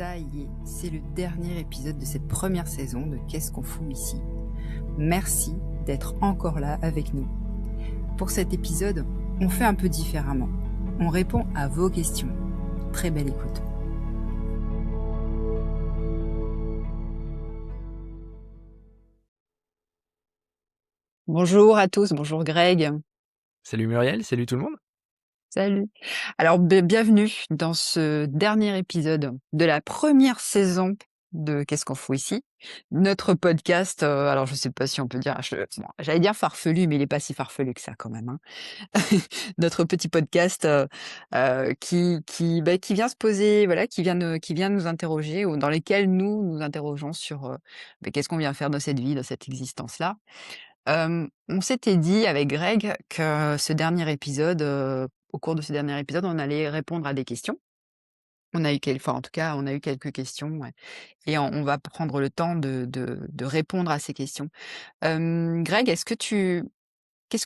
ça y est, c'est le dernier épisode de cette première saison de Qu'est-ce qu'on fout ici. Merci d'être encore là avec nous. Pour cet épisode, on fait un peu différemment. On répond à vos questions. Très belle écoute. Bonjour à tous, bonjour Greg. Salut Muriel, salut tout le monde. Salut. Alors, bienvenue dans ce dernier épisode de la première saison de Qu'est-ce qu'on fout ici? Notre podcast, alors je sais pas si on peut dire, bon, j'allais dire farfelu, mais il est pas si farfelu que ça quand même, hein. Notre petit podcast qui vient se poser, voilà, qui vient nous interroger, ou dans lesquels nous interrogeons sur qu'est-ce qu'on vient faire de cette vie, de cette existence-là. On s'était dit avec Greg que au cours de ce dernier épisode, on allait répondre à des questions. En tout cas, on a eu quelques questions, ouais, et on va prendre le temps de répondre à ces questions. Greg, qu'est-ce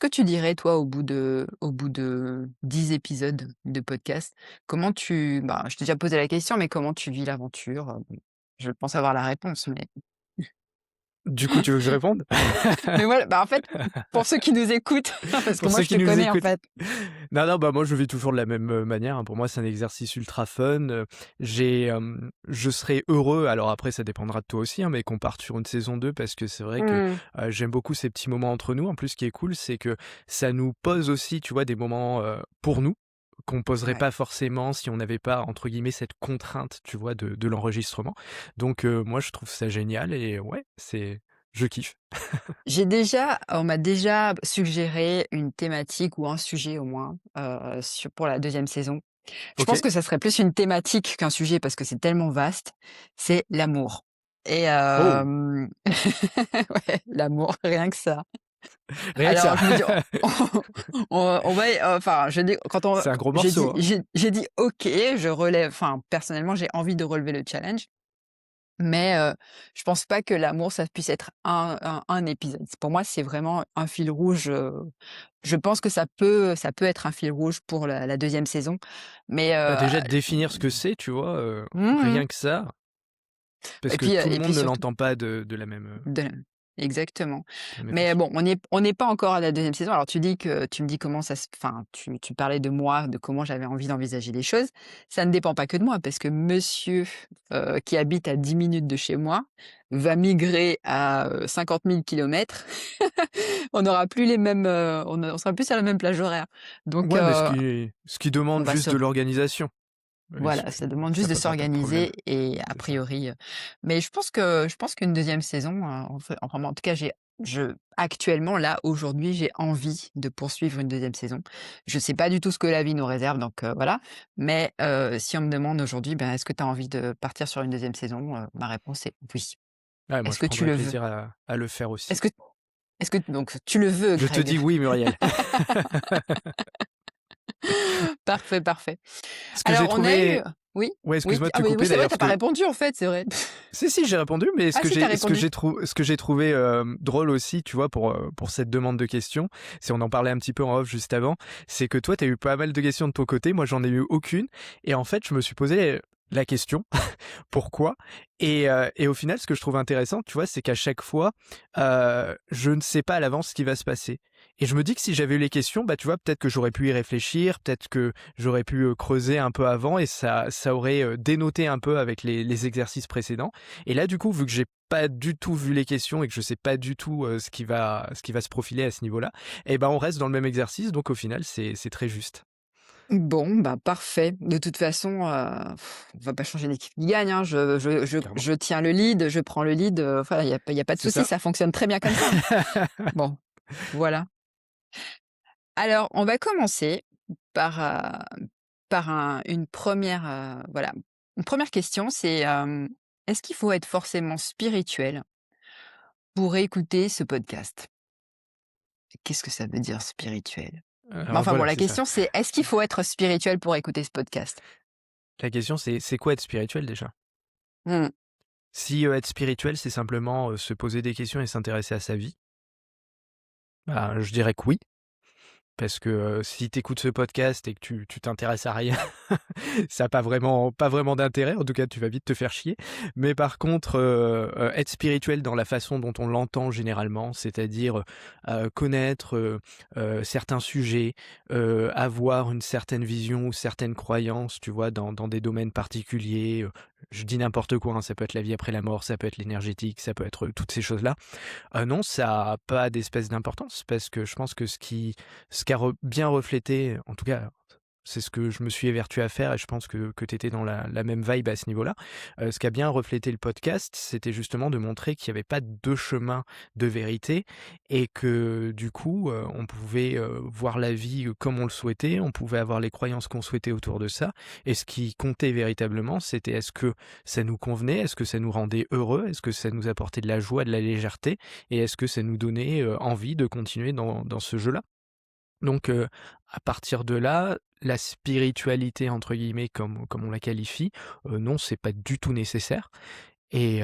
que tu dirais toi au bout de 10 épisodes de podcast? Je t'ai déjà posé la question, mais comment tu vis l'aventure? Je pense avoir la réponse, mais Du coup, tu veux que je réponde? mais voilà, en fait, pour ceux qui nous écoutent, parce que Pour moi ceux je qui te nous connais en écoutent. fait. Non, bah moi je vis toujours de la même manière, hein. Pour moi, c'est un exercice ultra fun. Je serais heureux, alors après ça dépendra de toi aussi, hein, mais qu'on parte sur une saison 2 parce que c'est vrai que Mmh. j'aime beaucoup ces petits moments entre nous. En plus, ce qui est cool, c'est que ça nous pose aussi, tu vois, des moments pour nous qu'on poserait Ouais. pas forcément si on n'avait pas, entre guillemets, cette contrainte, tu vois, de l'enregistrement. Donc moi, je trouve ça génial et ouais, je kiffe. On m'a déjà suggéré une thématique ou un sujet au moins, pour la deuxième saison. Je Ok. pense que ça serait plus une thématique qu'un sujet parce que c'est tellement vaste, c'est l'amour et Oh, ouais, l'amour, rien que ça. rien que ça. Alors je me dis, on va enfin, je dis quand on C'est un gros morceau, hein. j'ai dit: «OK», je relève enfin, personnellement, j'ai envie de relever le challenge. Mais je pense pas que l'amour, ça puisse être un épisode. Pour moi, c'est vraiment un fil rouge, je pense que ça peut être un fil rouge pour la 2e saison, mais Bah, déjà définir ce que c'est, tu vois? mmh mh Rien que ça, parce que tout le et monde puis ne surtout l'entend pas de la même, de exactement. de la même Mais façon. bon, on n'est pas encore à la 2e saison. Alors tu me dis comment ça se enfin, tu parlais de moi, de comment j'avais envie d'envisager les choses. Ça ne dépend pas que de moi parce que monsieur, qui habite à 10 minutes de chez moi, va migrer à, 50 000 kilomètres. On n'aura plus les mêmes, on sera plus sur la même plage horaire. Donc Ouais, mais ce qui on demande va juste se de l'organisation. Et voilà, ça demande juste ça de posera pas de problème. s'organiser et a C'est ça. priori, mais je pense qu'une deuxième saison, enfin moi en tout cas actuellement là, aujourd'hui, j'ai envie de poursuivre une deuxième saison. Je sais pas du tout ce que la vie nous réserve donc voilà, mais si on me demande aujourd'hui: «Ben, est-ce que tu as envie de partir sur une deuxième saison?» Ma réponse est oui. Ouais, moi Est-ce je que tu prendrais le veux? plaisir à le faire Est-ce aussi. que donc tu le veux, Je te Greg? dis oui, Muriel. Parfait, parfait. Ce que j'ai Alors on a eu trouvé oui? Ouais, Oui, excuse-moi de te mais oui, couper c'est vrai, d'ailleurs, tu parce pas que répondu en fait, c'est vrai. si, j'ai répondu, mais Ah si, tu répondu. ce que j'ai trouvé drôle aussi, tu vois, pour cette demande de questions, si on en parlait un petit peu en off juste avant, c'est que toi, tu as eu pas mal de questions de ton côté, moi, j'en ai eu aucune. Et en fait, je me suis posé la question, pourquoi? Et au final, ce que je trouve intéressant, tu vois, c'est qu'à chaque fois, je ne sais pas à l'avance ce qui va se passer. Et je me dis que si j'avais eu les questions, bah, tu vois, peut-être que j'aurais pu y réfléchir, peut-être que j'aurais pu creuser un peu avant et ça aurait dénoté un peu avec les exercices précédents. Et là, du coup, vu que j'ai pas du tout vu les questions et que je sais pas du tout ce qui va se profiler à ce niveau-là, eh ben, on reste dans le même exercice. Donc, au final, c'est très juste. Bon, bah, parfait. De toute façon, on va pas changer l'équipe qui gagne, hein. Clairement. Je tiens le lead, je prends le lead, enfin, il y a pas de C'est souci, ça. ça fonctionne très bien comme ça. Bon, voilà. Alors, on va commencer par, une première, voilà, une première question, c'est, est-ce qu'il faut être forcément spirituel pour écouter ce podcast? Qu'est-ce que ça veut dire spirituel? Mais Alors enfin bon, voilà, la c'est ça. question c'est: est-ce qu'il faut être spirituel pour écouter ce podcast? La question, c'est quoi être spirituel déjà? Mmh. Si être spirituel, c'est simplement se poser des questions et s'intéresser à sa vie, bah, je dirais que oui. Parce que, si tu écoutes ce podcast et que tu t'intéresses à rien, ça a pas vraiment d'intérêt. En tout cas, tu vas vite te faire chier. Mais par contre, être spirituel dans la façon dont on l'entend généralement, c'est-à-dire, connaître, certains sujets, avoir une certaine vision ou certaines croyances, tu vois, dans des domaines particuliers, je dis n'importe quoi, hein, ça peut être la vie après la mort, ça peut être l'énergétique, ça peut être, toutes ces choses-là. Non, ça a pas d'espèce d'importance parce que je pense que ce qu'a bien reflété, en tout cas, c'est ce que je me suis évertué à faire et je pense que tu étais dans la même vibe à ce niveau-là. Ce qu'a bien reflété le podcast, c'était justement de montrer qu'il y avait pas 2 chemins de vérité et que du coup, on pouvait, voir la vie, comme on le souhaitait, on pouvait avoir les croyances qu'on souhaitait autour de ça et ce qui comptait véritablement, c'était est-ce que ça nous convenait? Est-ce que ça nous rendait heureux? Est-ce que ça nous apportait de la joie, de la légèreté? Et est-ce que ça nous donnait, envie de continuer dans ce jeu-là? Donc, à partir de là, la «spiritualité» entre guillemets comme on la qualifie, non, c'est pas du tout nécessaire et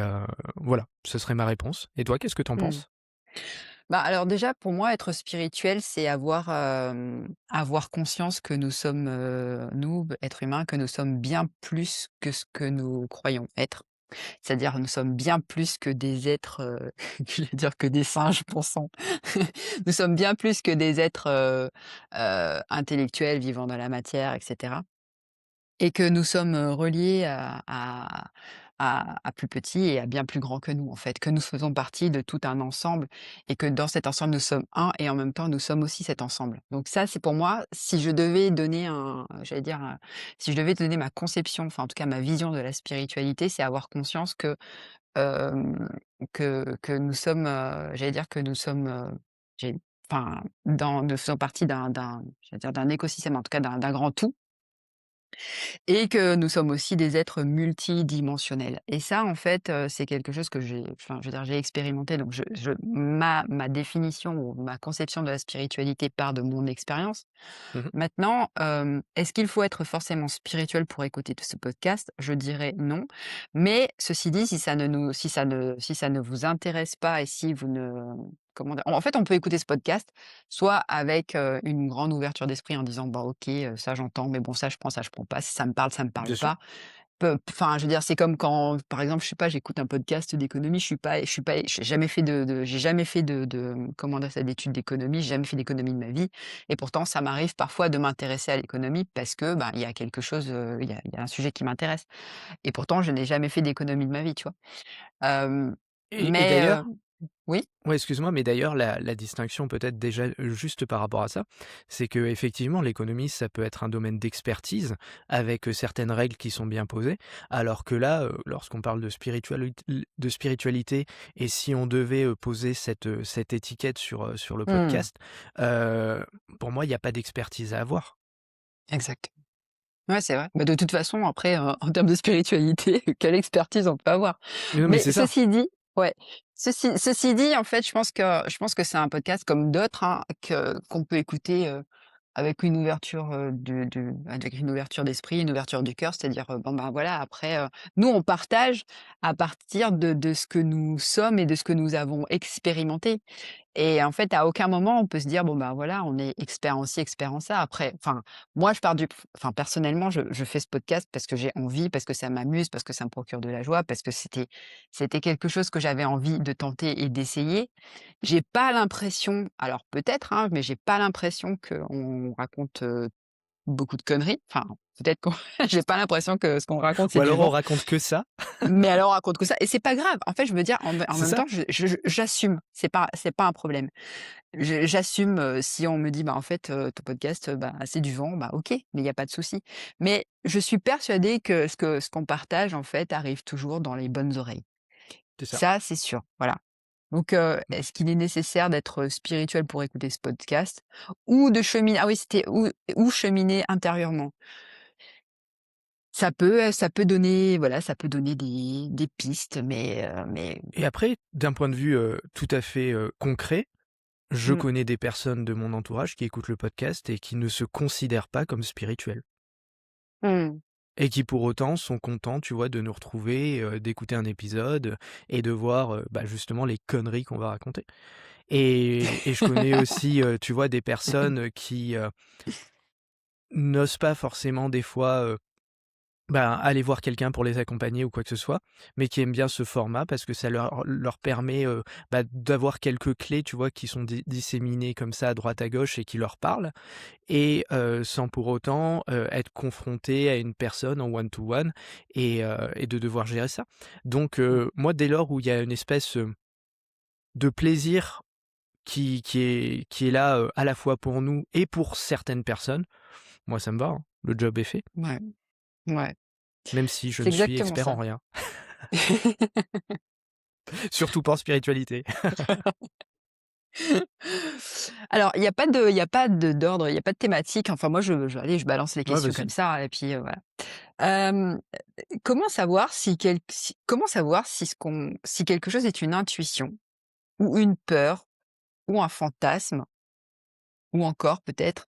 voilà, ce serait ma réponse. Et toi, qu'est-ce que tu en Mmh. penses? Bah, alors déjà, pour moi, être spirituel, c'est avoir conscience que nous sommes, nous, êtres humains, que nous sommes bien plus que ce que nous croyons être. C'est-à-dire, nous sommes bien plus que des êtres, je vais dire que des singes pensants. Nous sommes bien plus que des êtres, intellectuels vivant dans la matière et cetera. Et que nous sommes, reliés à plus petit et à bien plus grand que nous, en fait. Que nous faisons partie de tout un ensemble et que dans cet ensemble, nous sommes un et en même temps, nous sommes aussi cet ensemble. Donc ça, c'est pour moi, si je devais donner j'allais dire, si je devais donner ma conception, enfin, en tout cas, ma vision de la spiritualité, c'est avoir conscience hem, que nous sommes, j'allais dire que nous sommes, j'ai enfin, nous faisons partie j'allais dire d'un écosystème, en tout cas d'un grand tout et que nous sommes aussi des êtres multidimensionnels et ça, en fait, c'est quelque chose que je veux dire, j'ai expérimenté donc ma définition ou ma conception de la spiritualité part de mon expérience. Mmh. Maintenant, est-ce qu'il faut être forcément spirituel pour écouter ce podcast? Je dirais non, mais ceci dit, si ça ne vous intéresse pas et si vous ne comment dire? En fait, on peut écouter ce podcast soit avec, une grande ouverture d'esprit en disant: «Bah, OK, ça j'entends, mais bon ça je prends pas. Si ça me parle Bien sûr. pas». Enfin, je veux dire, c'est comme quand, par exemple, je sais pas, j'écoute un podcast d'économie, je suis pas j'ai jamais fait comment dire ça? D'études d'économie, j'ai jamais fait d'économie de ma vie et pourtant ça m'arrive parfois de m'intéresser à l'économie parce que, ben, il y a quelque chose, il y a un sujet qui m'intéresse et pourtant je n'ai jamais fait d'économie de ma vie, tu vois? Hem, Et mais d'ailleurs, oui? ouais, excuse-moi, mais d'ailleurs la distinction peut-être déjà, juste par rapport à ça, c'est que effectivement l'économie, ça peut être un domaine d'expertise avec, certaines règles qui sont bien posées. Alors que là, lorsqu'on parle de spiritualité et si on devait, poser cette étiquette sur le Mmh. podcast, heu, pour moi, il y a pas d'expertise à avoir. Exact. Ouais, c'est vrai. Bah, de toute façon, après, en termes de spiritualité, quelle expertise on peut avoir? Mais non, mais Mais c'est ça. ceci dit ouais, ceci dit, en fait, je pense que c'est un podcast comme d'autres, hein, qu'on peut écouter, avec une ouverture, avec une ouverture d'esprit, une ouverture du cœur. C'est-à-dire, bon, ben, voilà, après, nous, on partage à partir de ce que nous sommes et de ce que nous avons expérimenté. Et en fait, à aucun moment, on peut se dire: «Bon, ben, voilà, on est expert en ci, expert en ça». Après, enfin, moi, je pars du enfin, personnellement, je fais ce podcast parce que j'ai envie, parce que ça m'amuse, parce que ça me procure de la joie, parce que c'était quelque chose que j'avais envie de tenter et d'essayer. J'ai pas l'impression alors peut-être, hein, mais j'ai pas l'impression qu'on raconte, beaucoup de conneries. Enfin, peut-être qu'on j'ai pas l'impression que ce qu'on raconte, Ou c'est du alors on vent. raconte que ça, Mais alors on raconte que ça et c'est pas grave. En fait, je veux dire, en c'est même ça. temps, j'assume. C'est pas un problème. J'assume, si on me dit: «Bah, en fait, ton podcast, bah, c'est du vent», bah, OK, mais il y a pas de souci. Mais je suis persuadée que ce qu'on partage, en fait, arrive toujours dans les bonnes oreilles. C'est ça. Ça, c'est sûr, voilà. Donc, est-ce qu'il est nécessaire d'être spirituel pour écouter ce podcast? Ou de cheminer ah oui, c'était ou cheminer intérieurement? Ça peut donner, voilà, ça peut donner des pistes, mais Et après, d'un point de vue, tout à fait, concret, je mmh, connais des personnes de mon entourage qui écoutent le podcast et qui ne se considèrent pas comme spirituelles mmh, et qui pour autant sont contents, tu vois, de nous retrouver, d'écouter un épisode et de voir, bah, justement les conneries qu'on va raconter et je connais aussi, tu vois, des personnes, qui, n'osent pas forcément des fois, ben, aller voir quelqu'un pour les accompagner ou quoi que ce soit, mais qui aiment bien ce format parce que ça leur permet, bah, d'avoir quelques clés, tu vois, qui sont disséminées comme ça à droite à gauche et qui leur parlent et sans pour autant, être confronté à une personne en one to one et de devoir gérer ça. Donc moi, dès lors où il y a une espèce, de plaisir qui est là, à la fois pour nous et pour certaines personnes, moi ça me va, hein, le job est fait, Ouais, ouais, même si je c'est ne suis exactement expert en ça. rien. Surtout pas en spiritualité. Alors, il y a pas de d'ordre, il y a pas de thématique. Enfin, moi, allez, je balance les Ouais, questions comme vas-y. ça et puis, voilà. Hem, comment savoir si quelque chose est une intuition ou une peur ou un fantasme ou encore peut-être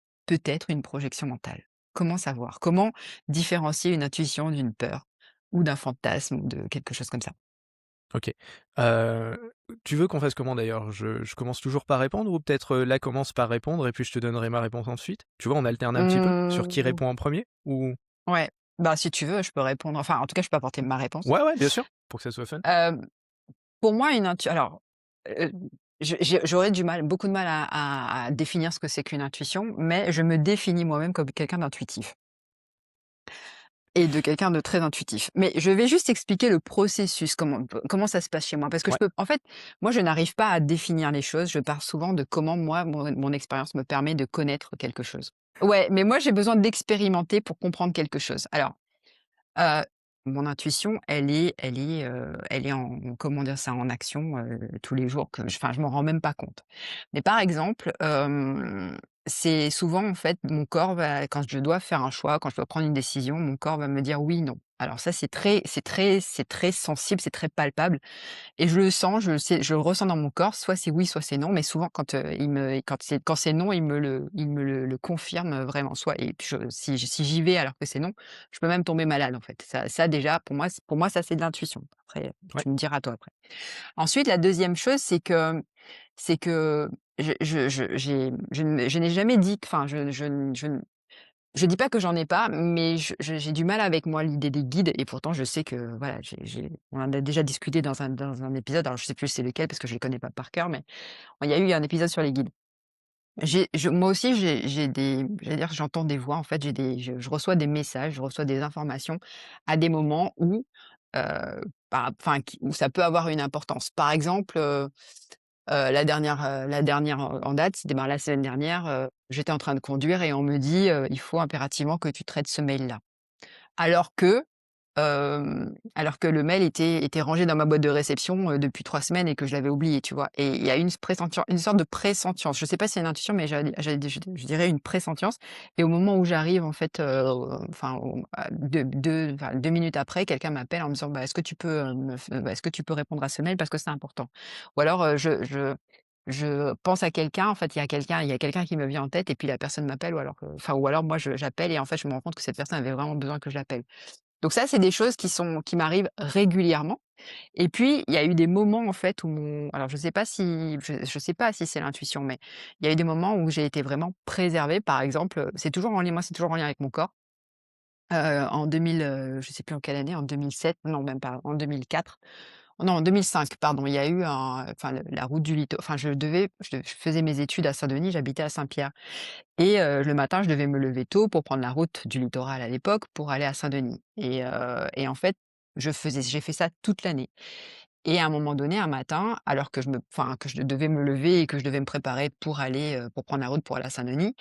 une projection mentale? Comment savoir? Comment différencier une intuition d'une peur ou d'un fantasme ou de quelque chose comme ça? OK. Tu veux qu'on fasse comment d'ailleurs? Je commence toujours par répondre ou peut-être, là commence par répondre et puis je te donnerai ma réponse ensuite? Tu vois, on alterne un petit peu sur qui Mmh, répond en premier ou ouais, bah, si tu veux, je peux répondre, enfin, en tout cas, je peux apporter ma réponse. ouais, ouais, bien sûr, pour que ça soit fun. Hem, pour moi, une intu alors, heu, j'aurais du mal, beaucoup de mal à définir ce que c'est qu'une intuition, mais je me définis moi-même comme quelqu'un d'intuitif et de quelqu'un de très intuitif. Mais je vais juste expliquer le processus, comment ça se passe chez moi. Parce que Ouais, en fait, moi, je n'arrive pas à définir les choses. Je pars souvent de comment moi, mon expérience me permet de connaître quelque chose. Ouais, mais moi, j'ai besoin d'expérimenter pour comprendre quelque chose. Alors, Heu, mon intuition, elle est en comment dire ça? En action, tous les jours que je m'en rends même pas compte. Mais par exemple, c'est souvent en fait mon corps va quand je dois faire un choix, quand je dois prendre une décision, mon corps va me dire: «Oui, non». Alors ça, c'est très sensible, c'est très palpable. Et je le sens, je le sais, je le ressens dans mon corps, soit c'est oui, soit c'est non, mais souvent quand c'est non, il me le confirme, vraiment. Soit et puis si j'y vais alors que c'est non, je peux même tomber malade, en fait. Ça déjà, pour moi, ça, c'est de l'intuition. Après, ouais, tu me diras toi après. Ensuite, la deuxième chose, c'est que je n'ai jamais dit que enfin, je dis pas que j'en ai pas, mais j'ai du mal avec moi l'idée des guides et pourtant je sais que voilà, on en a déjà discuté dans un épisode, alors je sais plus c'est lequel parce que je les connais pas par cœur, mais il y a eu un épisode sur les guides. Moi aussi j'ai des j'allais dire j'entends des voix en fait, je reçois des messages, je reçois des informations à des moments où, enfin où ça peut avoir une importance. Par exemple, la dernière en date, c'était, ben, la semaine dernière, j'étais en train de conduire et on me dit, «Il faut impérativement que tu traites ce mail-là». Alors que, alors que le mail était rangé dans ma boîte de réception, depuis 3 semaines et que je l'avais oublié, tu vois? Et il y a une sorte de pressentience. Je sais pas si c'est une intuition, mais je dirais une pressentience et au moment où j'arrive en fait, enfin au à 2 minutes après, quelqu'un m'appelle en me disant: «Bah, est-ce que tu peux, est-ce que tu peux répondre à ce mail parce que c'est important?» Ou alors, je pense à quelqu'un, en fait, il y a quelqu'un qui me vient en tête et puis la personne m'appelle ou alors moi j'appelle et en fait je me rends compte que cette personne avait vraiment besoin que je l'appelle. Donc ça, c'est des choses qui m'arrivent régulièrement et puis il y a eu des moments en fait où alors je sais pas si c'est l'intuition, mais il y a eu des moments où j'ai été vraiment préservée. Par exemple, c'est toujours en lien avec mon corps. En 2000, je sais plus en quelle année, en 2007, non même pas, en 2004, non en 2005 pardon, il y a eu enfin la route du littoral. Enfin je faisais mes études à Saint-Denis, j'habitais à Saint-Pierre et le matin, je devais me lever tôt pour prendre la route du littoral à l'époque pour aller à Saint-Denis et en fait, j'ai fait ça toute l'année et à un moment donné, un matin, alors que je devais me lever et que je devais me préparer pour pour prendre la route pour aller à Saint-Denis,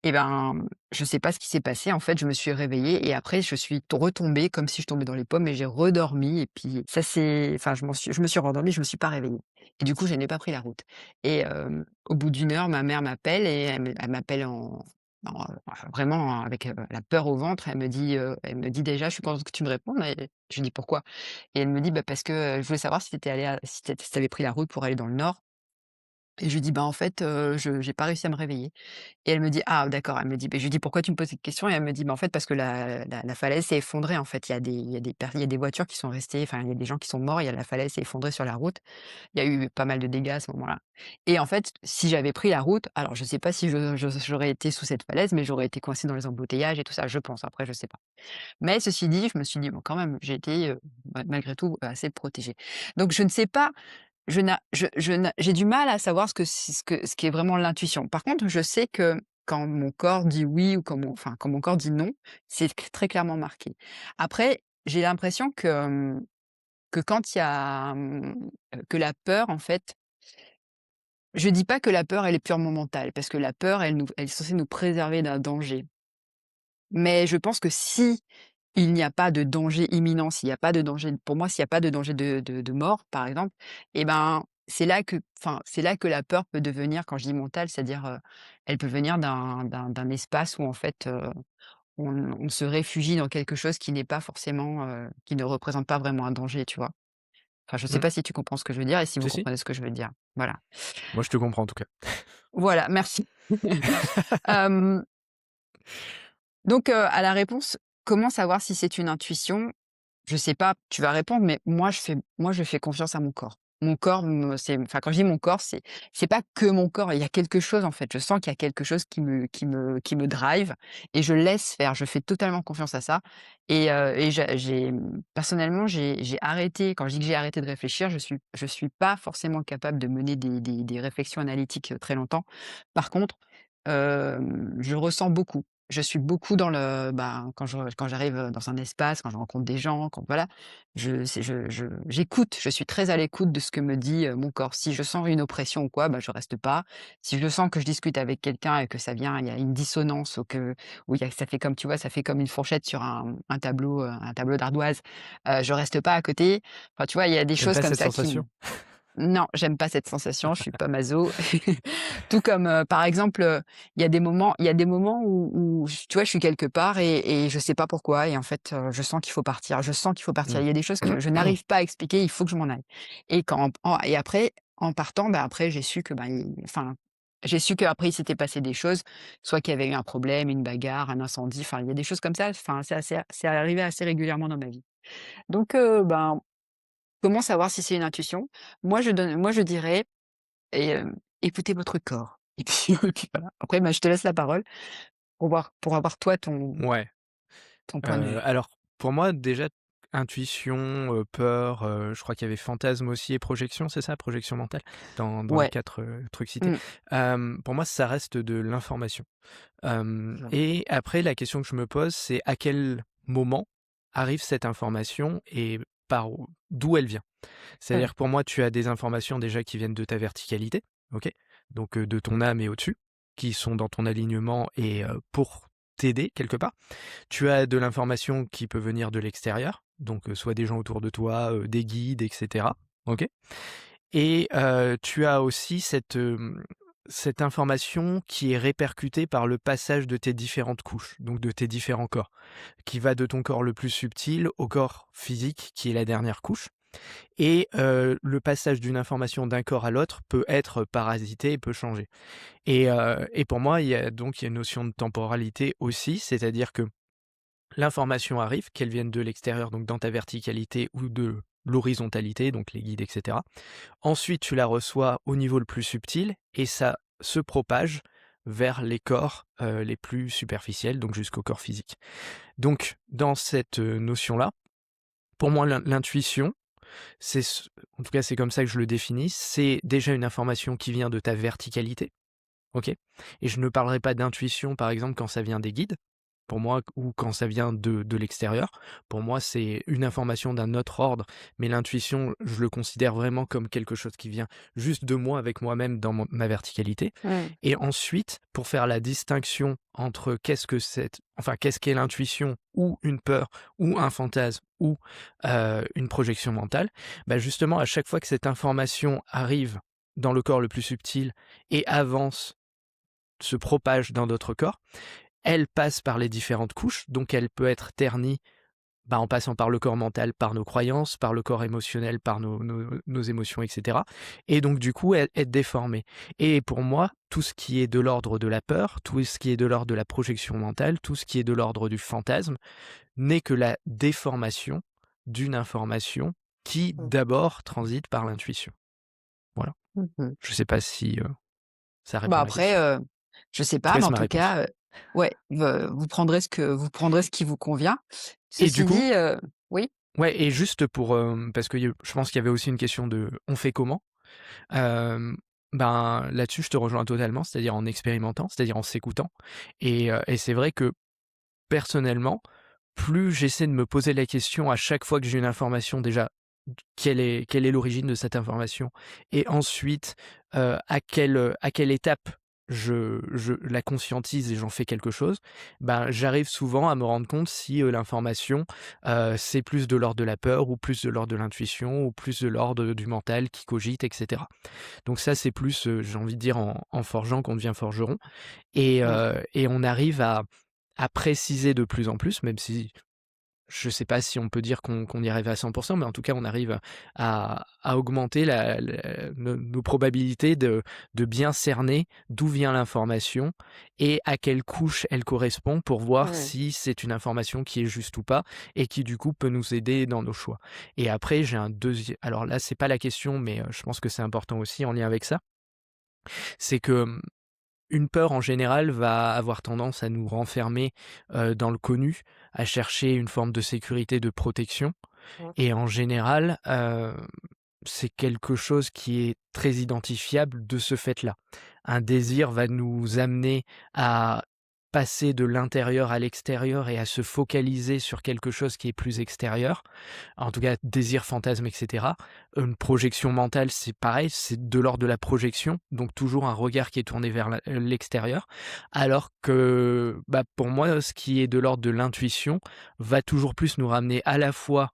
et ben, je sais pas ce qui s'est passé. En fait, je me suis réveillée et après je suis retombée comme si je tombais dans les pommes et j'ai redormi et puis ça c'est enfin je me suis rendormie, je me suis pas réveillée et du coup, je n'ai pas pris la route et au bout d'une heure, ma mère m'appelle et elle m'appelle enfin vraiment avec, la peur au ventre. Elle me dit déjà: «Je suis contente que tu me répondes» et je lui dis: «Pourquoi?» et elle me dit: «Bah, parce que, je voulais savoir si tu avais pris la route pour aller dans le nord». Et je lui dis: «Bah, en fait, je j'ai pas réussi à me réveiller». Et elle me dit: «Ah d'accord». Elle me dit beh, je lui dis: «Pourquoi tu me poses cette question?» Et elle me dit: «Bah, en fait, parce que la falaise s'est effondrée, en fait. Il y a des voitures qui sont restées enfin, il y a des gens qui sont morts, il y a la falaise s'est effondrée sur la route. Il y a eu pas mal de dégâts à ce moment-là». Et en fait, si j'avais pris la route, alors je sais pas si j'aurais été sous cette falaise, mais j'aurais été coincée dans les embouteillages et tout ça, je pense. Après, je sais pas. Mais ceci dit, je me suis dit: «Bon, quand même, j'ai été, malgré tout, assez protégée». Donc je ne sais pas, je n'a j'ai du mal à savoir ce qui est vraiment l'intuition. Par contre, je sais que quand mon corps dit oui ou quand mon corps dit non, c'est très clairement marqué. Après, j'ai l'impression que quand il y a, que la peur, en fait, je dis pas que la peur, elle est purement mentale, parce que la peur, elle est censée nous préserver d'un danger. Mais je pense que si il n'y a pas de danger imminent, s'il y a pas de danger pour moi, s'il y a pas de danger de mort, par exemple, et ben, c'est là que la peur peut devenir, quand je dis mentale, c'est-à-dire, elle peut venir d'un espace où en fait, on se réfugie dans quelque chose qui n'est pas forcément, qui ne représente pas vraiment un danger, tu vois? Enfin, je sais Mmh. pas si tu comprends ce que je veux dire et si vous Si, si. comprenez ce que je veux dire. Voilà. Moi, je te comprends en tout cas. Voilà, merci. Hem Donc, à la réponse: «Comment savoir si c'est une intuition?» Je sais pas, tu vas répondre, mais moi je fais confiance à mon corps. Mon corps me c'est enfin, quand je dis mon corps, c'est pas que mon corps, il y a quelque chose, en fait. Je sens qu'il y a quelque chose qui me drive et je laisse faire. Je fais totalement confiance à ça et personnellement, j'ai arrêté quand je dis que j'ai arrêté de réfléchir, je suis pas forcément capable de mener des réflexions analytiques, très longtemps. Par contre, je ressens beaucoup. Je suis beaucoup dans le quand j'arrive, dans un espace, quand je rencontre des gens, quand voilà, j'écoute, je suis très à l'écoute de ce que me dit, mon corps. Si je sens une oppression ou quoi, bah, je reste pas. Si je sens que je discute avec quelqu'un et que ça vient, il y a une dissonance ou il y a ça fait comme tu vois, ça fait comme une fourchette sur un tableau d'ardoise, je reste pas à côté. Enfin, tu vois, il y a des T'aimes choses pas comme cette ça qui m sensation? non, j'aime pas cette sensation, je suis pas maso. Tout comme, par exemple, il y a des moments où tu vois, je suis quelque part et je sais pas pourquoi et en fait, je sens qu'il faut partir. Je sens qu'il faut partir. Mmh. Il y a des choses que je n'arrive pas à expliquer, il faut que je m'en aille et après, en partant, bah, après j'ai su que, bah, j'ai su qu'après il s'était passé des choses, soit qu'il y avait eu un problème, une bagarre, un incendie, enfin, il y a des choses comme ça, enfin, c'est arrivé assez régulièrement dans ma vie. Donc, ben, comment savoir si c'est une intuition? Moi je dirais et écoutez votre corps et puis et puis voilà. Après, bah, je te laisse la parole pour avoir toi Ouais. ton point de vue. Alors pour moi déjà, intuition, peur, je crois qu'il y avait fantasme aussi et projection, c'est ça? Projection mentale? Dans les Ouais, 4 trucs cités. mmh, Pour moi, ça reste de l'information. je vois. Et après la question que je me pose, c'est à quel moment arrive cette information et d'où elle vient? Mmh, C'est-à-dire que pour moi, tu as des informations déjà qui viennent de ta verticalité, OK? Donc, de ton âme et au-dessus, qui sont dans ton alignement et pour t'aider quelque part. Tu as de l'information qui peut venir de l'extérieur, donc, soit des gens autour de toi, des guides et cetera, OK? Et tu as aussi cette information qui est répercutée par le passage de tes différentes couches, donc de tes différents corps, qui va de ton corps le plus subtil au corps physique qui est la dernière couche. Et le passage d'une information d'un corps à l'autre peut être parasité et peut changer. Et pour moi, il y a une notion de temporalité aussi, c'est-à-dire que l'information arrive, qu'elle vienne de l'extérieur, donc dans ta verticalité ou de l'horizontalité, donc les guides et cetera. Ensuite, tu la reçois au niveau le plus subtil et ça se propage vers les corps, les plus superficiels, donc jusqu'au corps physique. Donc dans cette, notion-là, pour moi l'intuition, c'est ce en tout cas, c'est comme ça que je le définis. C'est déjà une information qui vient de ta verticalité, OK? Et je ne parlerai pas d'intuition, par exemple, quand ça vient des guides, pour moi, ou quand ça vient de l'extérieur. Pour moi, c'est une information d'un autre ordre, mais l'intuition, je le considère vraiment comme quelque chose qui vient juste de moi, avec moi-même dans ma verticalité. mmh, Et ensuite, pour faire la distinction entre qu'est-ce qu'est l'intuition ou une peur ou un fantasme ou une projection mentale, bah justement, à chaque fois que cette information arrive dans le corps le plus subtil et avance, se propage dans d'autres corps, elle passe par les différentes couches, donc elle peut être ternie en passant par le corps mental, par nos croyances, par le corps émotionnel, par nos émotions, et cetera, et donc du coup être déformé. Et pour moi, tout ce qui est de l'ordre de la peur, tout ce qui est de l'ordre de la projection mentale, tout ce qui est de l'ordre du fantasme, n'est que la déformation d'une information qui Mmh. d'abord transite par l'intuition. Voilà. Mmh. Je sais pas si, ça répond Bah, à la après, question. je sais En tout pas, cas, mais c'est en ma tout réponse. cas, ouais, vous prendrez ce qui vous convient. Et du Ceci coup dit, oui? ouais, et juste pour, parce que je pense qu'il y avait aussi une question de: «On fait comment?» Hem, là-dessus, je te rejoins totalement, c'est-à-dire en expérimentant, c'est-à-dire en s'écoutant, et c'est vrai que personnellement, plus j'essaie de me poser la question à chaque fois que j'ai une information, déjà, quelle est l'origine de cette information? Et ensuite, à quelle étape je la conscientise et j'en fais quelque chose, j'arrive souvent à me rendre compte si, l'information, c'est plus de l'ordre de la peur ou plus de l'ordre de l'intuition ou plus de l'ordre du mental qui cogite, et cetera. Donc ça, c'est plus, j'ai envie de dire en forgeant qu'on devient forgeron, Mmh. et on arrive à préciser de plus en plus, même si je sais pas si on peut dire qu'on y arrive à 100, mais en tout cas, on arrive à augmenter nos probabilités de bien cerner d'où vient l'information et à quelle couche elle correspond pour voir Mmh. si c'est une information qui est juste ou pas et qui, du coup, peut nous aider dans nos choix. Et après, j'ai un deuxième. Alors là, c'est pas la question, mais je pense que c'est important aussi en lien avec ça. C'est que, une peur en général va avoir tendance à nous renfermer, dans le connu, à chercher une forme de sécurité, de protection, Mmh. et en général, c'est quelque chose qui est très identifiable de ce fait-là. Un désir va nous amener à passer de l'intérieur à l'extérieur et à se focaliser sur quelque chose qui est plus extérieur. En tout cas, désir, fantasme, et cetera. Une projection mentale, c'est pareil, c'est de l'ordre de la projection, donc toujours un regard qui est tourné vers l'extérieur. Alors que, pour moi, ce qui est de l'ordre de l'intuition va toujours plus nous ramener à la fois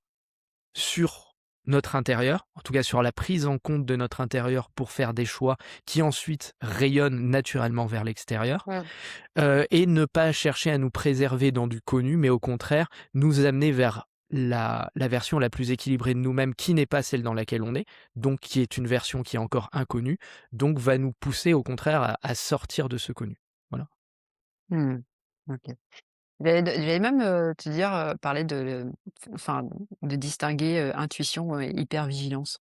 sur notre intérieur, en tout cas sur la prise en compte de notre intérieur pour faire des choix qui ensuite rayonnent naturellement vers l'extérieur, Mmh. et ne pas chercher à nous préserver dans du connu, mais au contraire nous amener vers la version la plus équilibrée de nous-mêmes qui n'est pas celle dans laquelle on est, donc qui est une version qui est encore inconnue, donc va nous pousser au contraire à sortir de ce connu. Voilà. Mmh. OK. J'allais même, te dire, parler enfin, de distinguer, intuition et hypervigilance.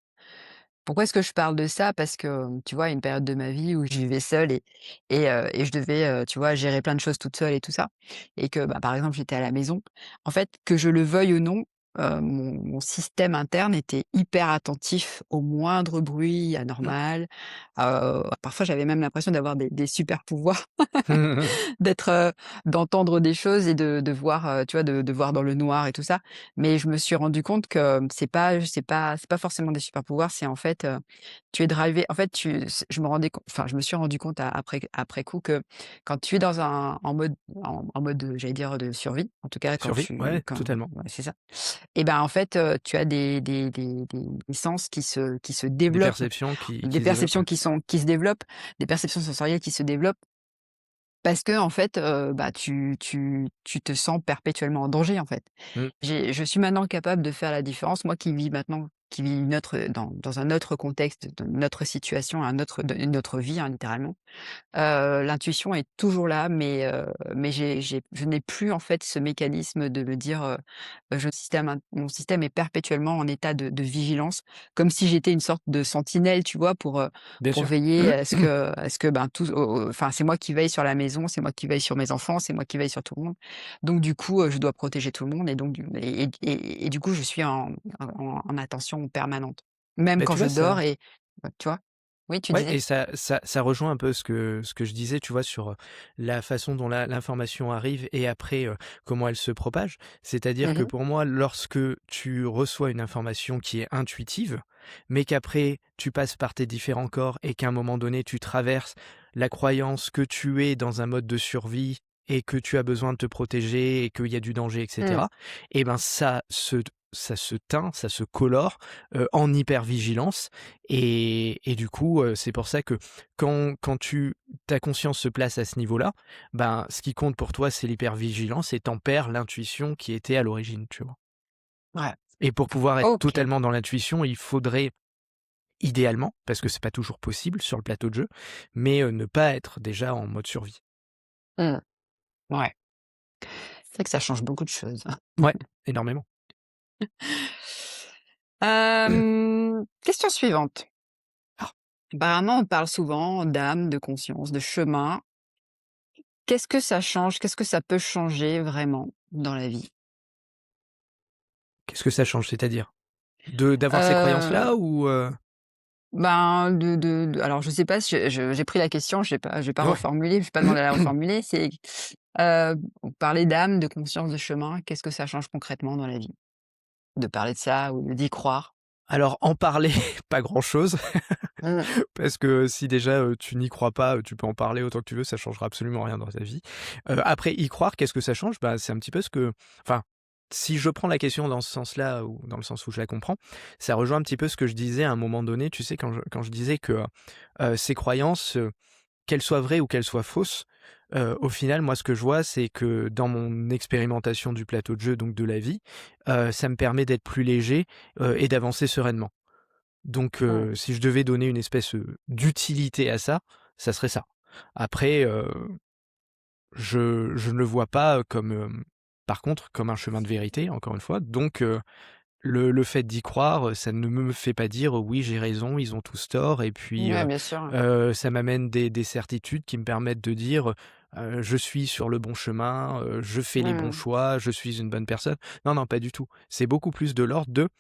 Pourquoi est-ce que je parle de ça? Parce que, tu vois, il y a une période de ma vie où je vivais seule et je devais, tu vois, gérer plein de choses toute seule et tout ça et que, par exemple, j'étais à la maison. En fait, que je le veuille ou non, mon système interne était hyper attentif au moindre bruit anormal. Parfois, j'avais même l'impression d'avoir des super pouvoirs. D'être, d'entendre des choses et de voir, tu vois, de voir dans le noir et tout ça. Mais je me suis rendu compte que c'est pas forcément des super pouvoirs, c'est en fait, tu es drivé en fait, je me suis rendu compte après coup que quand tu es dans un en mode, j'allais dire, de survie, en tout cas Survie, ouais, quand totalement. ouais, c'est ça. Et en fait, tu as des sens qui se Des développent, perceptions des qui se développent, perceptions ouais. qui se développent, des perceptions sensorielles qui se développent parce que en fait, tu te sens perpétuellement en danger, en fait. Mmh. Je suis maintenant capable de faire la différence, moi qui vis dans un autre contexte, dans une autre situation, une autre vie, hein, littéralement. L'intuition est toujours là, mais je n'ai plus en fait ce mécanisme de me dire, mon système est perpétuellement en état de vigilance, comme si j'étais une sorte de sentinelle, tu vois? Bien Pour sûr. veiller à ce que, tout enfin, c'est moi qui veille sur la maison, c'est moi qui veille sur mes enfants, c'est moi qui veille sur tout le monde. Donc du coup, je dois protéger tout le monde et donc du coup, je suis en attention permanente. Même Bah, quand tu je vois, dors ça tu vois? Oui, tu ouais, disais? et ça rejoint un peu ce que je disais, tu vois, sur, la façon dont l'information arrive et après, comment elle se propage. C'est-à-dire que Mmh. pour moi, lorsque tu reçois une information qui est intuitive, mais qu'après tu passes par tes différents corps et qu'à un moment donné, tu traverses la croyance que tu es dans un mode de survie et que tu as besoin de te protéger et qu'il y a du danger, et Mmh. cetera, et ça se teint, ça se colore, en hypervigilance, et du coup, c'est pour ça que quand ta conscience se place à ce niveau-là, ce qui compte pour toi, c'est l'hypervigilance et tu perds l'intuition qui était à l'origine, tu vois? Ouais. Et pour pouvoir être OK. totalement dans l'intuition, il faudrait idéalement, parce que c'est pas toujours possible sur le plateau de jeu, mais ne pas être déjà en mode survie. Mmh. Ouais. C'est vrai que ça change beaucoup de choses. Ouais, énormément. Question suivante. Ah, Apparemment, on parle souvent d'âme, de conscience, de chemin. Qu'est-ce que ça change? Qu'est-ce que ça peut changer vraiment dans la vie? qu'est-ce que ça change? C'est-à-dire? D'avoir ces Heu, croyances-là ou ben, alors je sais pas si j'ai pris la question, je vais pas Ouais. reformuler, je vais pas demander à la reformuler. C'est, vous parlez d'âme, de conscience, de chemin. Qu'est-ce que ça change concrètement dans la vie? De parler de ça ou d'y croire? Alors en parler, pas grand-chose, Mmh. parce que si déjà, tu n'y crois pas, tu peux en parler autant que tu veux, ça changera absolument rien dans ta vie. Après y croire, qu'est-ce que ça change? Bah, c'est un petit peu ce que enfin, si je prends la question dans ce sens-là ou dans le sens où je la comprends, ça rejoint un petit peu ce que je disais à un moment donné, tu sais, quand je disais que, ces croyances, qu'elles soient vraies ou qu'elles soient fausses, au final, moi, ce que je vois, c'est que dans mon expérimentation du plateau de jeu, donc de la vie, ça me permet d'être plus léger, et d'avancer sereinement. Donc Mmh. si je devais donner une espèce, d'utilité à ça, ça serait ça. Après, je ne le vois pas, comme, par contre, comme un chemin de vérité, encore une fois, donc le fait d'y croire, ça ne me fait pas dire: «Oui, j'ai raison, ils ont tous tort» et puis, Ouais, bien sûr. ça m'amène des certitudes qui me permettent de dire, «Je suis sur le bon chemin, je fais les bons Mmh. choix, je suis une bonne personne». Non, non, pas du tout. C'est beaucoup plus de l'ordre de: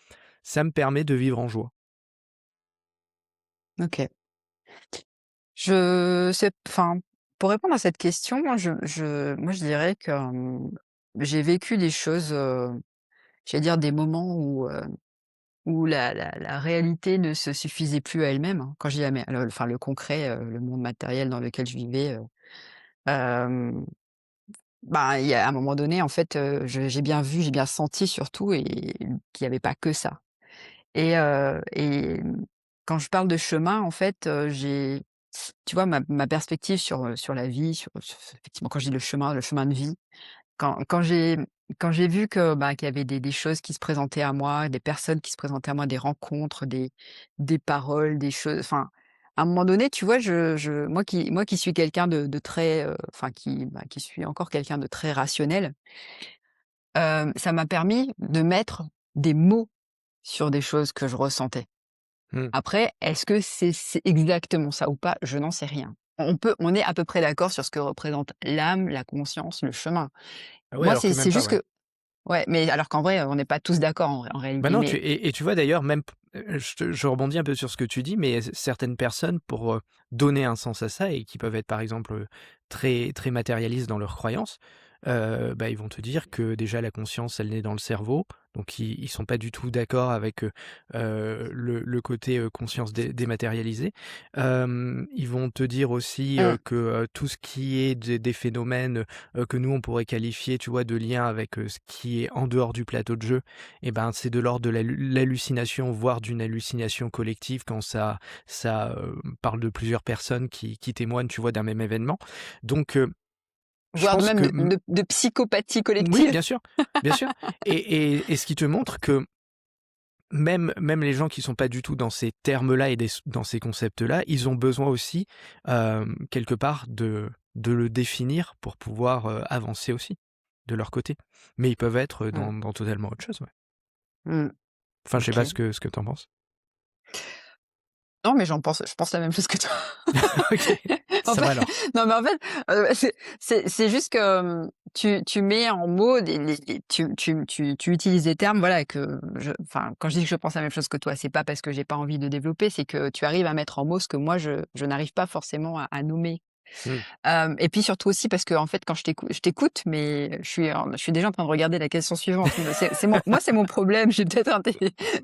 «Ça me permet de vivre en joie». OK. Je sais enfin, pour répondre à cette question, moi je dirais que, j'ai vécu des choses, j'allais dire des moments où la réalité ne se suffisait plus à elle-même, hein. Quand je dis enfin le concret, le monde matériel dans lequel je vivais, hem, bah, il y a un moment donné en fait, j'ai bien vu, j'ai bien senti surtout et qu'il y avait pas que ça et quand je parle de chemin en fait, j'ai tu vois ma perspective sur la vie, sur effectivement quand je dis le chemin de vie, quand j'ai vu que, bah, qu'il y avait des choses qui se présentaient à moi, des personnes qui se présentaient à moi, des rencontres, des paroles, des choses enfin, à un moment donné, tu vois, moi qui suis quelqu'un de très, enfin qui suis encore quelqu'un de très rationnel, ça m'a permis de mettre des mots sur des choses que je ressentais. Mmh. Après, est-ce que c'est exactement ça ou pas? Je n'en sais rien. On est à peu près d'accord sur ce que représente l'âme, la conscience, le chemin. Ah ouais, Moi, alors que c'est même pas, juste ouais. que ouais, mais alors qu'en vrai, on n'est pas tous d'accord en Bah réalité, non, mais tu vois d'ailleurs même je rebondis un peu sur ce que tu dis, mais certaines personnes pour, donner un sens à ça et qui peuvent être par exemple, très très matérialistes dans leurs croyances, bah, ils vont te dire que déjà la conscience elle naît dans le cerveau, donc ils sont pas du tout d'accord avec, le côté, conscience dématérialisée. Ils vont te dire aussi, mmh, que, tout ce qui est des phénomènes, que nous on pourrait qualifier, tu vois, de lien avec, ce qui est en dehors du plateau de jeu, et ben, c'est de l'ordre de l'hallucination, voire d'une hallucination collective quand ça, parle de plusieurs personnes qui témoignent, tu vois, d'un même événement. Donc, je voire de pense même que de psychopathie oui, collective. bien sûr et ce qui te montre que même les gens qui sont pas du tout dans ces termes-là et dans ces concepts-là, ils ont besoin aussi, quelque part de le définir pour pouvoir, avancer aussi, de leur côté. Mais ils peuvent être, Mmh, dans totalement autre chose, ouais. mmh, Enfin, je sais pas OK. ce que tu en penses? Non, mais je pense la même chose que toi. OK, En ça va fait alors. non, mais en fait, c'est juste que, tu mets en mots tu utilises des termes, voilà, que enfin, quand je dis que je pense la même chose que toi, c'est pas parce que j'ai pas envie de développer, c'est que tu arrives à mettre en mots ce que moi je n'arrive pas forcément à nommer. Mmh. Et puis surtout aussi parce qu'en fait, quand je t'écoute, mais je suis déjà en train de regarder la question suivante. C'est mon problème, j'ai peut-être un té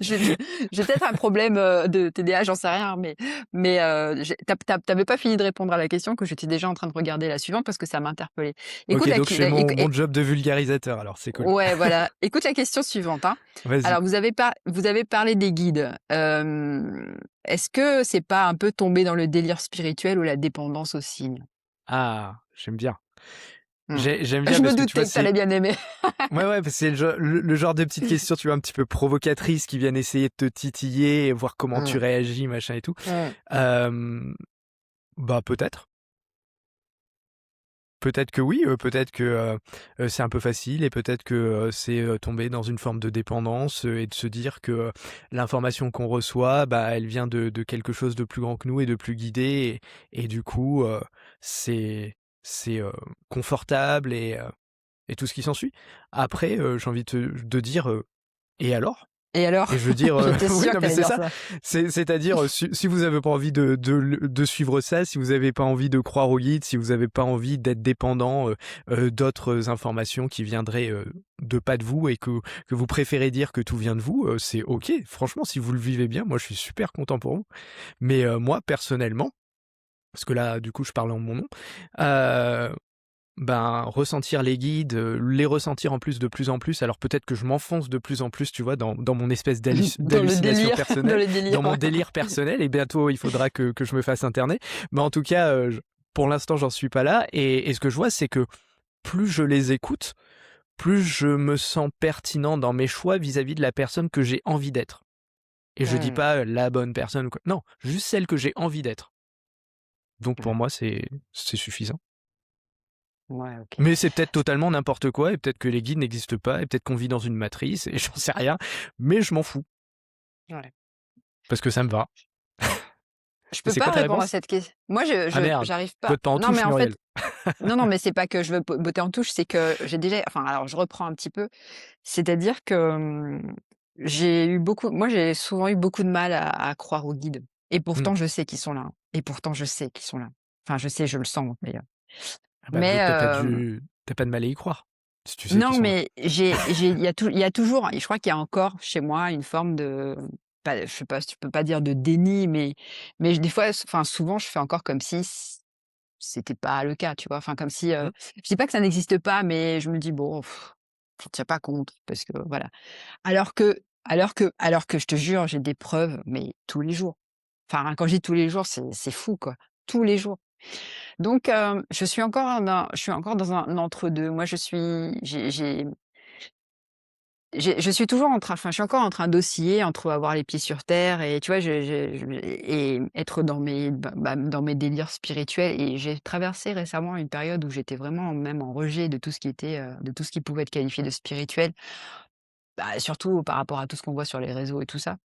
j'ai peut-être un problème, de TDAH, j'en sais rien, mais tu avais pas fini de répondre à la question que j'étais déjà en train de regarder la suivante parce que ça m'interpellait. Écoute OK, la donc je qui fais la écou mon job de vulgarisateur alors, c'est cool. Ouais, voilà. Écoute la question suivante, hein. Vas-y. Alors vous avez parlé des guides. Est-ce que c'est pas un peu tomber dans le délire spirituel ou la dépendance aux signes? Ah, j'aime bien. Mmh. j'aime bien Je me parce que tu vois, doutais que tu allais c'est bien aimer. ouais, ouais, c'est le genre de petites questions, tu vois, un petit peu provocatrices qui viennent essayer de te titiller et voir comment tu Mmh. réagis, machin et tout. Mmh. Hem, Bah, peut-être. Peut-être que oui, peut-être que, c'est un peu facile et peut-être que, c'est, tomber dans une forme de dépendance, et de se dire que, l'information qu'on reçoit, bah, elle vient de quelque chose de plus grand que nous et de plus guidé et du coup, c'est c'est confortable et tout ce qui s'ensuit. Après, j'ai envie de dire, et alors? Et alors? Et je veux dire, J'étais oui, sûre que non, tu mais allais c'est dire ça. ça. C'est-à-dire, si vous avez pas envie de suivre ça, si vous avez pas envie de croire au guide, si vous avez pas envie d'être dépendant, d'autres informations qui viendraient, de pas de vous et que vous préférez dire que tout vient de vous, c'est OK. Franchement, si vous le vivez bien, moi, je suis super content pour vous. Mais, moi, personnellement, parce que là, du coup, je parle en mon nom, heu ben, ressentir les guides, les ressentir en plus de plus en plus, alors peut-être que je m'enfonce de plus en plus, tu vois, dans mon espèce Dans le d'hallucination délire, dans personnelle, le dans délire, mon ouais. délire personnel et bientôt il faudra que je me fasse interner. Mais en tout cas, j pour l'instant, j'en suis pas là et ce que je vois, c'est que plus je les écoute, plus je me sens pertinent dans mes choix vis-à-vis de la personne que j'ai envie d'être. Et je dis Mmh. pas, la bonne personne ou quoi, non, juste celle que j'ai envie d'être. Donc pour Ouais. moi, c'est suffisant. Ouais, OK. Mais c'est peut-être totalement n'importe quoi et peut-être que les guides n'existent pas et peut-être qu'on vit dans une matrice et j'en sais rien, mais je m'en fous Ouais. parce que ça me va. Je Et peux c'est quoi pas ta répondre à réponse? cette question. Moi, je Ah je merde, j'arrive pas. botte pas en Non, mais touche en Muriel. fait, non, non, mais c'est pas que je veux botter en touche, c'est que j'ai déjà enfin, alors je reprends un petit peu. C'est-à-dire que, j'ai souvent eu beaucoup de mal à croire aux guides et Mmh. pourtant je sais qu'ils sont là, hein et pourtant je sais qu'ils sont là. Enfin, je sais, je le sens d'ailleurs. Ah bah, Mais, donc tu pas de mal à y croire, si tu sais qu'ils non, sont là. mais il y a toujours et je crois qu'il y a encore chez moi une forme de pas je sais pas si tu peux pas dire de déni, mais des fois, enfin souvent je fais encore comme si c'était pas le cas, tu vois? Enfin comme si, Mmh. je dis pas que ça n'existe pas, mais je me dis: «Bon, j'en tiens pas compte» parce que voilà. Alors que je te jure, j'ai des preuves, mais tous les jours. Enfin, quand je dis tous les jours, c'est fou, quoi. Tous les jours. Donc, je suis encore dans un entre-deux. Moi, je suis toujours en train enfin, je suis encore en train d'osciller entre avoir les pieds sur terre et tu vois, je et être dans mes délires spirituels et j'ai traversé récemment une période où j'étais vraiment même en rejet de tout ce qui était, de tout ce qui pouvait être qualifié de spirituel. Bah, surtout par rapport à tout ce qu'on voit sur les réseaux et tout ça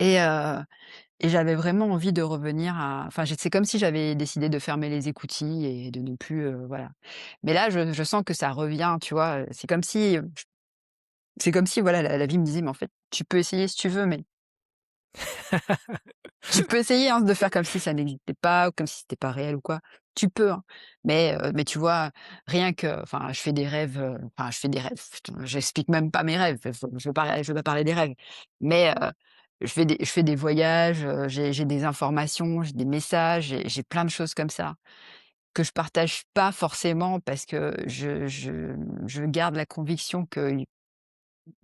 et heu et j'avais vraiment envie de revenir à enfin, c'est comme si j'avais décidé de fermer les écoutilles et de ne plus, voilà. Mais là, je sens que ça revient, tu vois? C'est comme si, voilà, la vie me disait: «Mais en fait, tu peux essayer si tu veux, mais tu peux essayer, hein, de faire comme si ça n'existait pas ou comme si c'était pas réel ou quoi. Tu peux, hein, mais tu vois, rien que enfin, je fais des rêves, enfin, je fais des rêves, putain, j'explique même pas mes rêves, je veux pas parler des rêves, mais je fais des voyages, j'ai des informations, j'ai des messages, j'ai plein de choses comme ça que je partage pas forcément parce que je garde la conviction que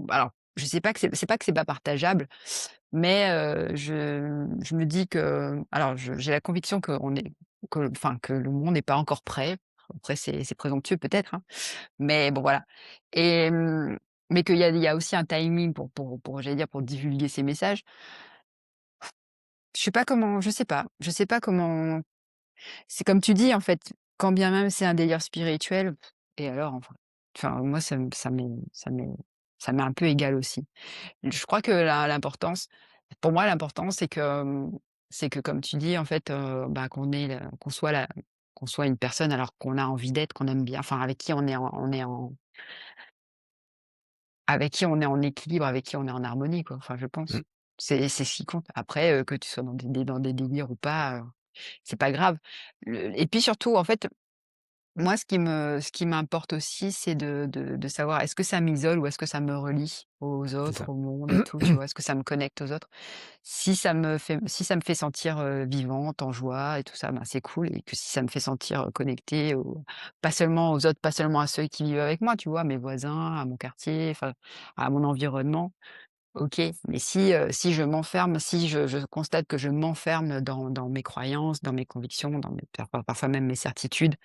alors, je sais pas que c'est pas que c'est pas partageable, mais je me dis que alors j'ai la conviction que le monde n'est pas encore prêt. Après c'est présomptueux peut-être, hein, mais bon voilà et mais qu'il y a aussi un timing pour j'allais dire pour divulguer ces messages. Je sais pas comment c'est comme tu dis en fait, quand bien même c'est un délire spirituel et alors enfin moi ça m'est un peu égal aussi. Je crois que l'importance pour moi, l'important, c'est que comme tu dis, en fait, bah, qu'on soit une personne alors qu'on a envie d'être, qu'on aime bien, enfin avec qui avec qui on est en équilibre, avec qui on est en harmonie, quoi, enfin je Mmh. pense. C'est ce qui compte. Après, que tu sois dans des délires ou pas, c'est pas grave. Le et puis surtout, en fait, moi, ce qui m'importe aussi, c'est de savoir est-ce que ça m'isole ou est-ce que ça me relie aux C'est autres, ça. au monde et tout, tu vois? Est-ce que ça me connecte aux autres? Si ça me fait sentir, vivante, en joie et tout ça, ben, c'est cool et que si ça me fait sentir, connectée pas seulement aux autres, pas seulement à ceux qui vivent avec moi, tu vois? Mes voisins, à mon quartier, enfin, à mon environnement, OK. Mais si je m'enferme, si je constate que je m'enferme dans mes croyances, dans mes convictions, dans mes parfois même mes certitudes,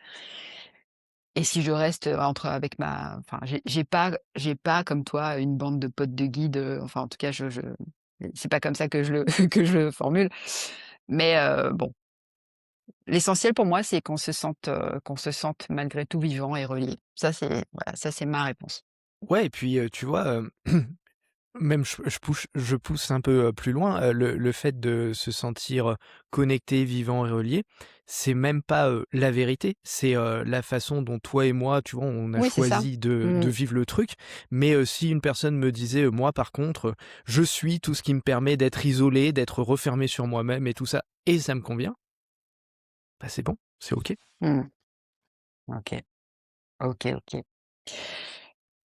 et si je reste, entre avec ma enfin, j'ai pas comme toi une bande de potes de guides, enfin, en tout cas, je c'est pas comme ça que je le que je le formule, mais bon, l'essentiel pour moi, c'est qu'on se sente malgré tout vivant et relié. Ça, c'est voilà, ça, c'est ma réponse. Ouais et puis, tu vois, même je pousse un peu, plus loin, le fait de se sentir, connecté, vivant et relié, c'est même pas, la vérité, c'est, la façon dont toi et moi, tu vois, on a Oui, c'est ça. choisi de Mmh. vivre le truc. Mais, si une personne me disait, «Moi par contre, je suis tout ce qui me permet d'être isolé, d'être refermé sur moi-même et tout ça et ça me convient», bah, c'est bon, c'est OK. Mmh. OK. OK, OK.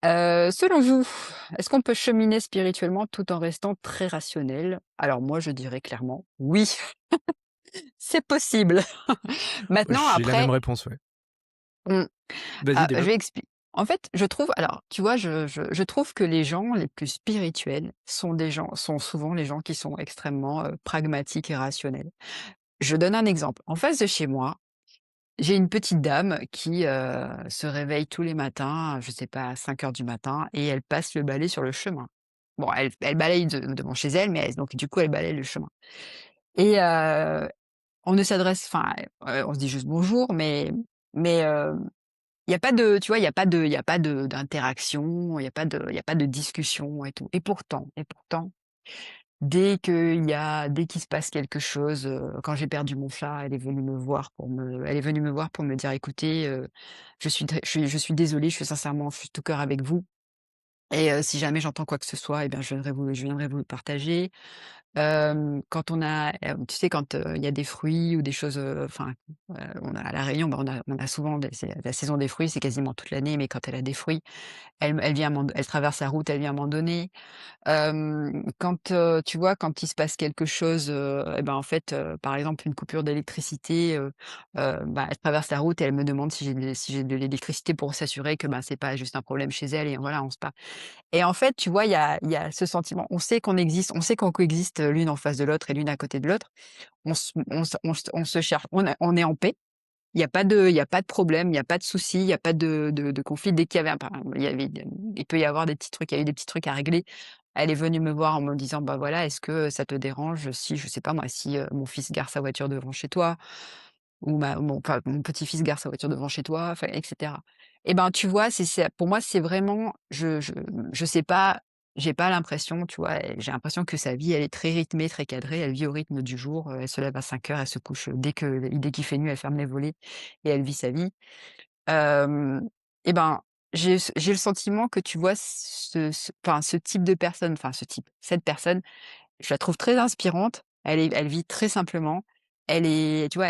Selon vous, est-ce qu'on peut cheminer spirituellement tout en restant très rationnel? Alors moi, je dirais clairement oui, c'est possible. Maintenant J'ai la même après, réponse, ouais. mmh, Vas-y, je développe. vais expliquer. En fait, je trouve alors, tu vois, je trouve que les gens les plus spirituels sont souvent les gens qui sont extrêmement, pragmatiques et rationnels. Je donne un exemple. En face de chez moi, j'ai une petite dame qui, se réveille tous les matins, je sais pas, à 5 heures du matin et elle passe le balai sur le chemin. Bon, elle balaye devant chez elle, mais donc du coup, elle balaye le chemin et on ne s'adresse enfin, on se dit juste «bonjour», mais il y a pas de tu vois, il y a pas de d'interaction, il y a pas de discussion et tout et pourtant dès qu'il se passe quelque chose, quand j'ai perdu mon chat, elle est venue me voir pour me dire: «Écoutez, je suis désolée, je suis tout cœur avec vous et si jamais j'entends quoi que ce soit et bien je viendrai vous le partager». Quand on a, tu sais quand, il y a des fruits ou des choses, enfin, on a à La Réunion, bah, on a souvent des c'est la saison des fruits, c'est quasiment toute l'année, mais quand elle a des fruits, elle traverse la route, elle vient m'en donner. Quand, tu vois, quand il se passe quelque chose, et ben, en fait, par exemple, une coupure d'électricité, bah, elle traverse la route et elle me demande si j'ai de l'électricité pour s'assurer que, ben, c'est pas juste un problème chez elle et voilà, on se parle et en fait, tu vois, il y a ce sentiment, on sait qu'on coexiste, l'une en face de l'autre et l'une à côté de l'autre. On se cherche, on est en paix. Il y a pas de problème, il y a pas de souci, il y a pas de conflit. Dès qu'il y avait un par il y avait il peut y avoir des petits trucs, il y a eu des petits trucs à régler. Elle est venue me voir en me disant: «Bah, voilà, est-ce que ça te dérange si, je sais pas moi, si, mon fils gare sa voiture devant chez toi ou mon petit-fils gare sa voiture devant chez toi?» enfin et cetera. Et ben, tu vois, c'est pour moi, c'est vraiment je sais pas, j'ai pas l'impression, tu vois, j'ai l'impression que sa vie, elle est très rythmée, très cadrée. Elle vit au rythme du jour, elle se lève à 5 heures, elle se couche, dès qu'il fait nuit, elle ferme les volets et elle vit sa vie. Hem et ben, j'ai le sentiment que, tu vois, ce type de personne, enfin cette personne, je la trouve très inspirante. Elle vit très simplement. Tu vois,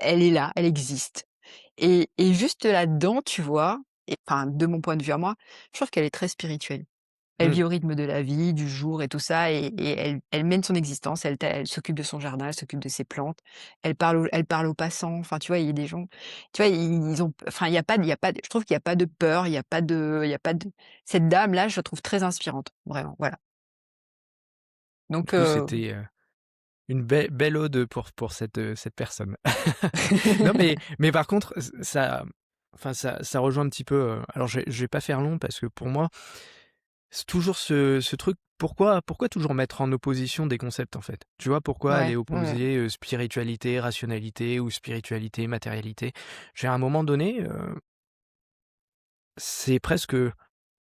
elle est là, elle existe et juste là-dedans, tu vois, et enfin, de mon point de vue à moi, je trouve qu'elle est très spirituelle. Elle Mmh. vit au rythme de la vie, du jour et tout ça et elle mène son existence. Elle s'occupe de son jardin, elle s'occupe de ses plantes, elle parle aux passants. Enfin, tu vois, il y a des gens, tu vois, ils ont enfin, il y a pas de je trouve qu'il y a pas de peur, il y a pas de cette dame-là, je la trouve très inspirante, vraiment, voilà. Du Donc coup, c'était, une belle ode pour cette personne. Non, mais par contre, ça enfin, ça rejoint un petit peu, alors je vais pas faire long parce que pour moi, c'est toujours ce truc, pourquoi toujours mettre en opposition des concepts, en fait? Tu vois? Pourquoi aller ouais, ouais, opposer, spiritualité, rationalité ou spiritualité, matérialité? J'ai à un moment donné, c'est presque,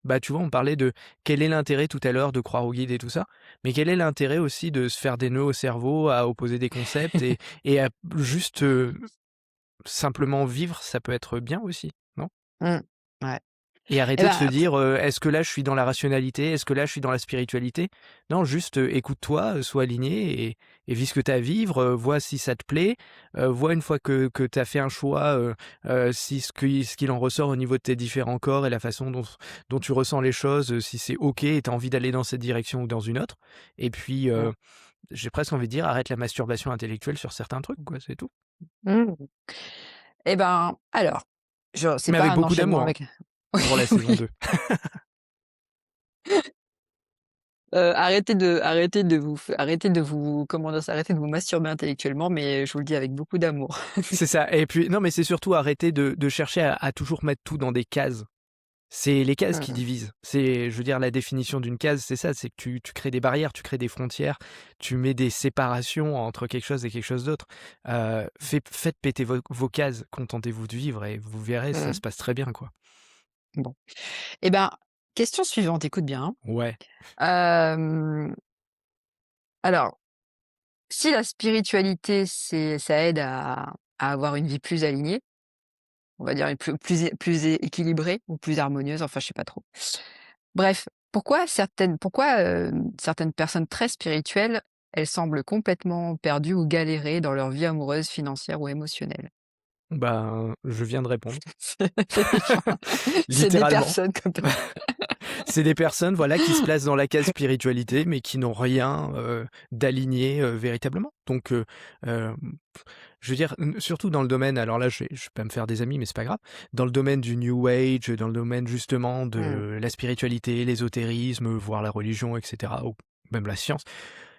bah, tu vois, on parlait de quel est l'intérêt tout à l'heure de croire aux guides et tout ça, mais quel est l'intérêt aussi de se faire des nœuds au cerveau à opposer des concepts et à juste, simplement vivre, ça peut être bien aussi, non? mmh, ouais. Et Et arrêter de ben, se après dire, «Est-ce que là je suis dans la rationalité? Est-ce que là je suis dans la spiritualité?» Non, juste, écoute-toi, sois aligné et vis ce que tu as à vivre, vois si ça te plaît, vois une fois que tu as fait un choix, si ce qu'il en ressort au niveau de tes différents corps et la façon dont tu ressens les choses, si c'est OK et tu as envie d'aller dans cette direction ou dans une autre et puis, mmh, j'ai presque envie de dire: «Arrête la masturbation intellectuelle sur certains trucs, quoi», c'est tout. mmh. Et ben, alors, c'est Mais pas avec un beaucoup enchaînement d'amour, hein, avec oui, pour la saison oui. 2. arrêtez de vous comment dire ça? Arrêtez de vous masturber intellectuellement, mais je vous le dis avec beaucoup d'amour. C'est ça et puis non, mais c'est surtout arrêter de chercher à toujours mettre tout dans des cases. C'est les cases qui Mmh. divisent. C'est je veux dire la définition d'une case, c'est ça, c'est que tu crées des barrières, tu crées des frontières, tu mets des séparations entre quelque chose et quelque chose d'autre. Faites péter vos cases, contentez-vous de vivre et vous verrez, ça Mmh. se passe très bien, quoi. Bon. Et ben, question suivante, écoute bien, Ouais. hein. Alors, si la spiritualité, ça aide à avoir une vie plus alignée, on va dire, et équilibrée ou plus harmonieuse, enfin, je sais pas trop. Bref, certaines personnes très spirituelles, elles semblent complètement perdues ou galérer dans leur vie amoureuse, financière ou émotionnelle? Ben, je viens de répondre. C'est des Littéralement. personnes comme ça. C'est des personnes, voilà, qui se placent dans la case spiritualité, mais qui n'ont rien, d'aligné, véritablement. Donc, hem, je veux dire, surtout dans le domaine alors là, je vais pas me faire des amis, mais c'est pas grave. Dans le domaine du new age, dans le domaine justement Mmh, de la spiritualité, l'ésotérisme, voire la religion et cetera, ou même la science.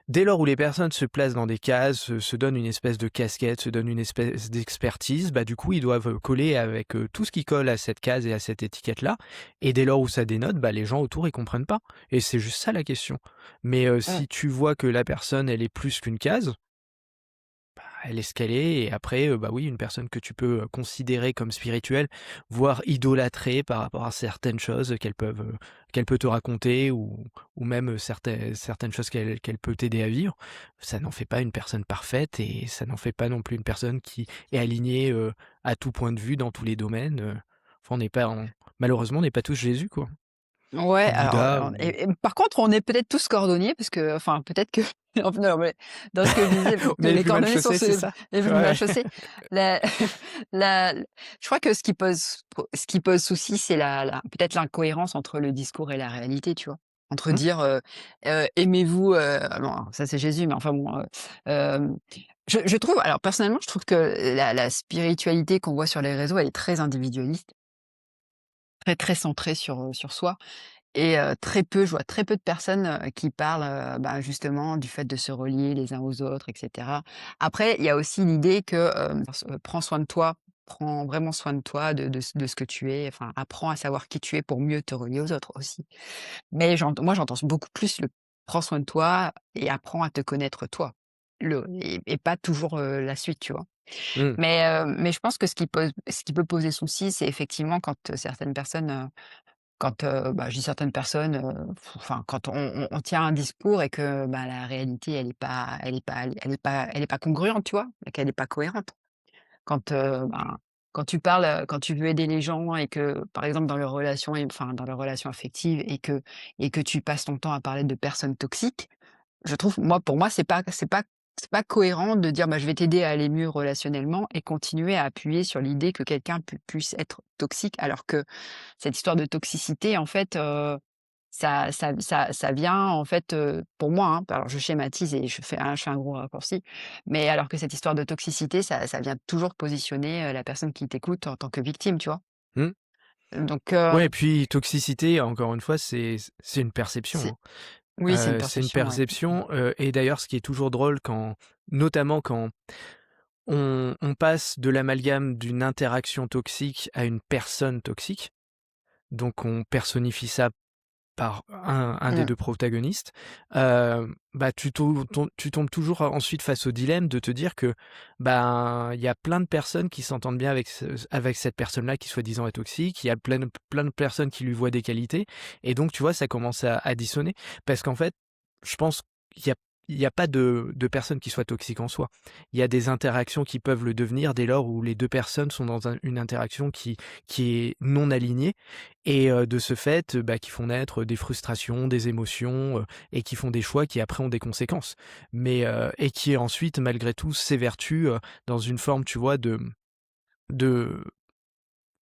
Dès lors où les personnes se placent dans des cases, se donnent une espèce de casquette, se donnent une espèce d'expertise, bah, du coup, ils doivent coller avec, tout ce qui colle à cette case et à cette étiquette-là et dès lors où ça dénote, bah, les gens autour, ils comprennent pas et c'est juste ça la question. Mais, mmh. si tu vois que la personne, elle est plus qu'une case, bah, elle est ce qu'elle est et après, bah, oui, une personne que tu peux, considérer comme spirituelle, voire idolâtrer par rapport à certaines choses qu'elle peut te raconter ou même, certaines choses qu'elle peut t'aider à vivre. Ça n'en fait pas une personne parfaite et ça n'en fait pas non plus une personne qui est alignée, à tout point de vue dans tous les domaines, enfin malheureusement, on n'est pas tous Jésus, quoi, Ouais, ou alors, Bouddha ou et par contre, on est peut-être tous cordonniers parce que enfin, peut-être que non, mais dans ce que je disais, peut-être on que est les les plus mal cordonniers sont chaussés, c'est ceux ça? les plus mal Ouais. chaussés. La la je crois que ce qui pose souci, c'est la peut-être l'incohérence entre le discours et la réalité, tu vois? Entre Mmh, dire, «Aimez-vous», bon, ça c'est Jésus, mais enfin bon, je trouve alors personnellement, je trouve que la spiritualité qu'on voit sur les réseaux, elle est très individualiste, très, très centrée sur soi. Et je vois très peu de personnes, qui parlent, bah, justement du fait de se relier les uns aux autres et cetera. Après, il y a aussi l'idée que, prends soin de toi, prends vraiment soin de toi, de ce que tu es, enfin, apprends à savoir qui tu es pour mieux te relier aux autres aussi. Mais moi, j'entends beaucoup plus le prends soin de toi et apprends à te connaître toi. Et pas toujours, la suite, tu vois? mmh. Mais je pense que ce qui peut poser souci, c'est effectivement quand, certaines personnes, quand, bah, je dis certaines personnes, enfin quand on tient un discours et que, bah, la réalité elle est pas congruente, tu vois? Et qu'elle est pas cohérente. Quand, ben, quand tu veux aider les gens et que, par exemple, dans leurs relations affectives et que tu passes ton temps à parler de personnes toxiques, je trouve pour moi, c'est pas cohérent de dire: «Bah, je vais t'aider à aller mieux relationnellement» et continuer à appuyer sur l'idée que quelqu'un puisse être toxique alors que cette histoire de toxicité, en fait, ça vient, en fait, pour moi, hein, alors je schématise et je fais un gros raccourci, mais alors que cette histoire de toxicité, ça vient toujours positionner, la personne qui t'écoute en tant que victime, tu vois? Mmh. Donc Ouais et puis toxicité, encore une fois, c'est une c'est perception, oui, c'est une hein. C'est une perception, ouais. perception, et d'ailleurs, ce qui est toujours drôle notamment quand on passe de l'amalgame d'une interaction toxique à une personne toxique, donc on personnifie ça par un des Mmh. 2 protagonistes, bah, tu tombes toujours ensuite face au dilemme de te dire que, ben, il y a plein de personnes qui s'entendent bien avec cette personne-là qui soi-disant est toxique. Il y a plein de personnes qui lui voient des qualités et donc tu vois, ça commence à dissonner parce qu'en fait, je pense qu'il y a il y a pas de personne qui soit toxique en soi. Il y a des interactions qui peuvent le devenir dès lors où les 2 personnes sont dans une interaction qui est non alignée et de ce fait, bah, qui font naître des frustrations, des émotions, et qui font des choix qui après ont des conséquences. Mais et qui ensuite malgré tout s'évertuent, dans une forme, tu vois, de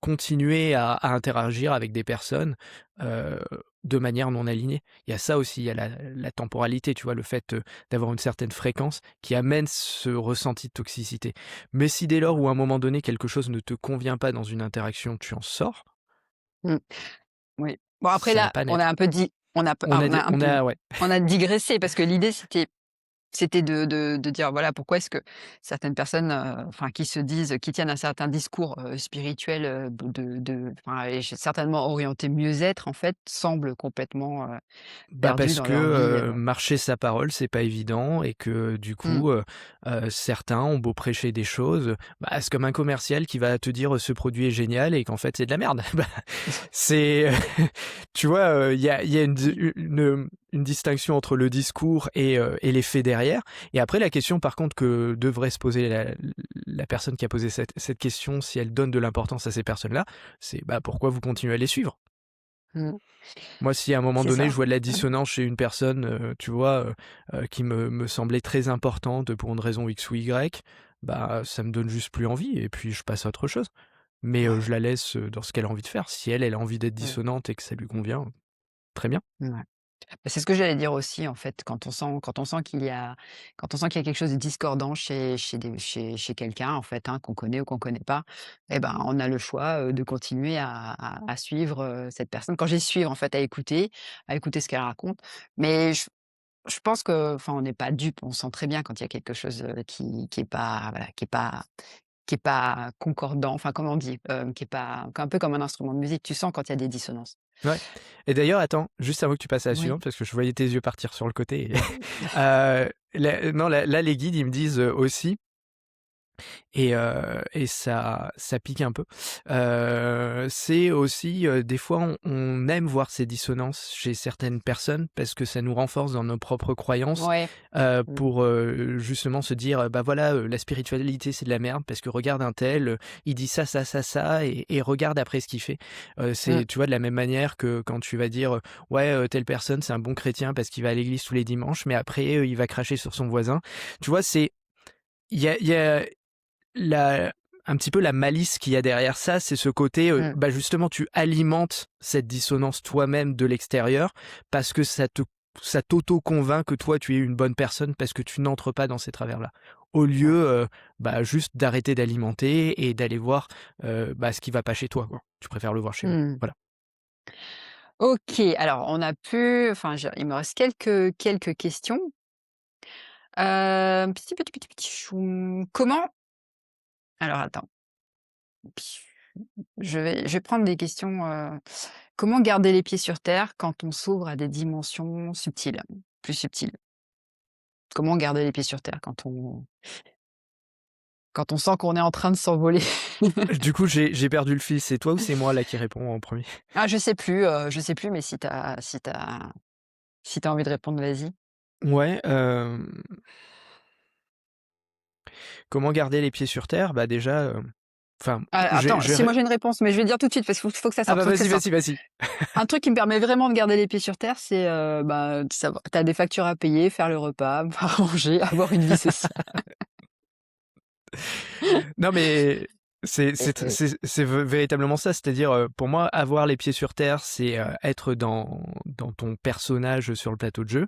continuer à interagir avec des personnes, heu, de manière non alignée. Il y a ça aussi, il y a la temporalité, tu vois? Le fait, d'avoir une certaine fréquence qui amène ce ressenti de toxicité. Mais si dès lors où à un moment donné quelque chose ne te convient pas dans une interaction, tu en sors, Mmh. Oui. Bon après ça va là, pas naître. un peu ouais. on a digressé parce que l'idée c'était de dire, voilà, pourquoi est-ce que certaines personnes, enfin, qui se disent qui tiennent un certain discours, spirituel, enfin et certainement orienté mieux-être, en fait, semblent complètement, Bah, perdus parce dans que, leur vie, marcher sa parole, c'est pas évident et que du mmh, coup, certains ont beau prêcher des choses, bah, c'est comme un commercial qui va te dire: «Ce produit est génial» et qu'en fait c'est de la merde. Bah, c'est tu vois, il y a une distinction entre le discours et les faits derrière et après la question par contre que devrait se poser la personne qui a posé cette question, si elle donne de l'importance à ces personnes-là, c'est, bah, pourquoi vous continuez à les suivre? mmh, Moi, si à un moment c'est donné, ça. je vois de la Mmh, dissonance chez une personne, tu vois, qui me semblait très importante pour une raison X ou Y, bah, ça me donne juste plus envie et puis je passe à autre chose. Mais, ouais, je la laisse, dans ce qu'elle a envie de faire. Si elle a envie d'être mmh, dissonante et que ça lui convient, très bien. ouais. Bah, c'est ce que j'allais dire aussi, en fait, quand on sent qu'il y a quelque chose de discordant chez quelqu'un, en fait, hein, qu'on connaît ou qu'on connaît pas, et ben, on a le choix, de continuer à suivre, cette personne. Quand j'ai suivre, en fait, à écouter ce qu'elle raconte. Mais je pense que, enfin, on n'est pas dupe, on sent très bien quand il y a quelque chose, qui est pas, voilà, qui est pas concordant, enfin, comment on dit? Qui est pas un peu comme un instrument de musique, tu sens quand il y a des dissonances. Ouais et d'ailleurs, attends, juste avant que tu passes à la Oui. suivante, parce que je voyais tes yeux partir sur le côté et non, là, les guides, ils me disent, aussi. Et ça pique un peu. C'est aussi, des fois, on aime voir ces dissonances chez certaines personnes parce que ça nous renforce dans nos propres croyances, Ouais. Mmh. pour, justement se dire, «Bah, voilà, la spiritualité, c'est de la merde parce que regarde un tel, il dit ça, ça, ça, ça et regarde après ce qu'il fait». Mmh. C'est tu vois, de la même manière que quand tu vas dire, «Ouais, telle personne, c'est un bon chrétien parce qu'il va à l'église tous les dimanches, mais après, il va cracher sur son voisin». Tu vois, il y a la un petit peu la malice qu'il y a derrière ça, c'est ce côté, Mmh. bah, justement tu alimentes cette dissonance toi-même de l'extérieur parce que ça t'auto-convainc que toi tu es une bonne personne parce que tu n'entres pas dans ces travers-là. Au lieu, Ouais. bah, juste d'arrêter d'alimenter et d'aller voir, bah, ce qui va pas chez toi, quoi. Tu préfères le voir chez l'autre. Mmh. Voilà. OK, alors on a pu enfin, il me reste quelques questions. Petit choum. Comment alors attends, je vais prendre des questions, comment garder les pieds sur terre quand on s'ouvre à des dimensions subtiles, plus subtiles? Comment garder les pieds sur terre quand on sent qu'on est en train de s'envoler? Du coup, j'ai perdu le fil, c'est toi ou c'est moi là qui répond en premier. Ah, je sais plus, mais si tu as envie de répondre, vas-y. Ouais, comment garder les pieds sur terre? Bah, déjà, enfin, Ah, j'ai attends, j'ai si ré moi j'ai une réponse, mais je vais le dire tout de suite parce qu'il faut que ça ah sorte, bah, faut que ça vas-y, sorte. vas-y, vas-y. Un truc qui me permet vraiment de garder les pieds sur terre, c'est, bah, de savoir tu as des factures à payer, faire le repas, manger, avoir une vie sociale. Non, mais Et et c'est véritablement ça. C'est-à-dire, pour moi, avoir les pieds sur terre, c'est, être dans ton personnage sur le plateau de jeu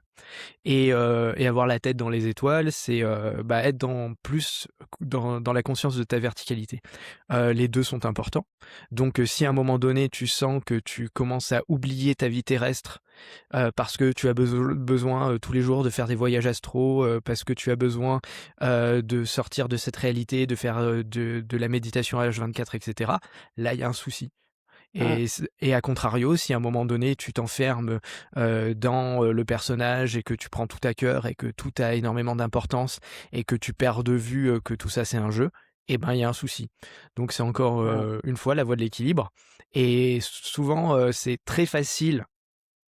et avoir la tête dans les étoiles, c'est, bah, être dans la conscience de ta verticalité. Les 2 sont importants. Donc, si à un ouais, moment donné, tu sens que tu commences à oublier ta vie terrestre, parce que tu as besoin, tous les jours de faire des voyages astraux, parce que tu as besoin, de sortir de cette réalité, de faire, de la méditation H24 et cetera, là, il y a un souci. mmh, Et à contrario, si à un moment donné tu t'enfermes, dans, le personnage et que tu prends tout à cœur et que tout a énormément d'importance et que tu perds de vue, que tout ça c'est un jeu, et ben, il y a un souci. Donc c'est encore, mmh, une fois la voie de l'équilibre et souvent, c'est très facile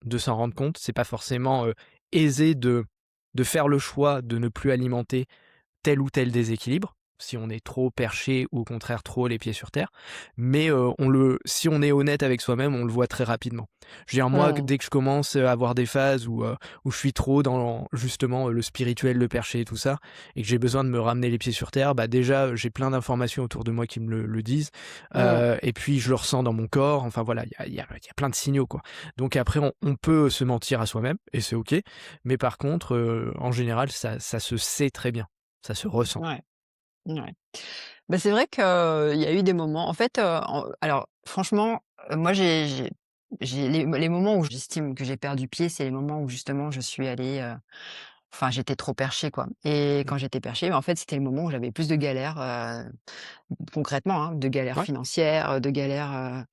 de s'en rendre compte. C'est pas forcément, aisé de faire le choix de ne plus alimenter tel ou tel déséquilibre, si on est trop perché ou au contraire trop les pieds sur terre. Mais, si on est honnête avec soi-même, on le voit très rapidement. Je veux dire, moi, mmh, dès que je commence à avoir des phases où je suis trop dans justement le spirituel, le perché et tout ça, et que j'ai besoin de me ramener les pieds sur terre, bah déjà, j'ai plein d'informations autour de moi qui me le disent. mmh, Et puis je le ressens dans mon corps. Enfin voilà, il y a plein de signaux, quoi. Donc après, on peut se mentir à soi-même et c'est OK. Mais par contre, en général, ça se sait très bien. Ça se ressent. ouais, ouais. Bah, c'est vrai qu'il y a eu des moments en fait, alors franchement, moi les moments où j'estime que j'ai perdu pied, c'est les moments où justement je suis allée, enfin j'étais trop perchée quoi et Mmh. quand j'étais perchée, en fait, c'était le moment où j'avais plus de galères, concrètement, hein, de galères Ouais. financières, de galères,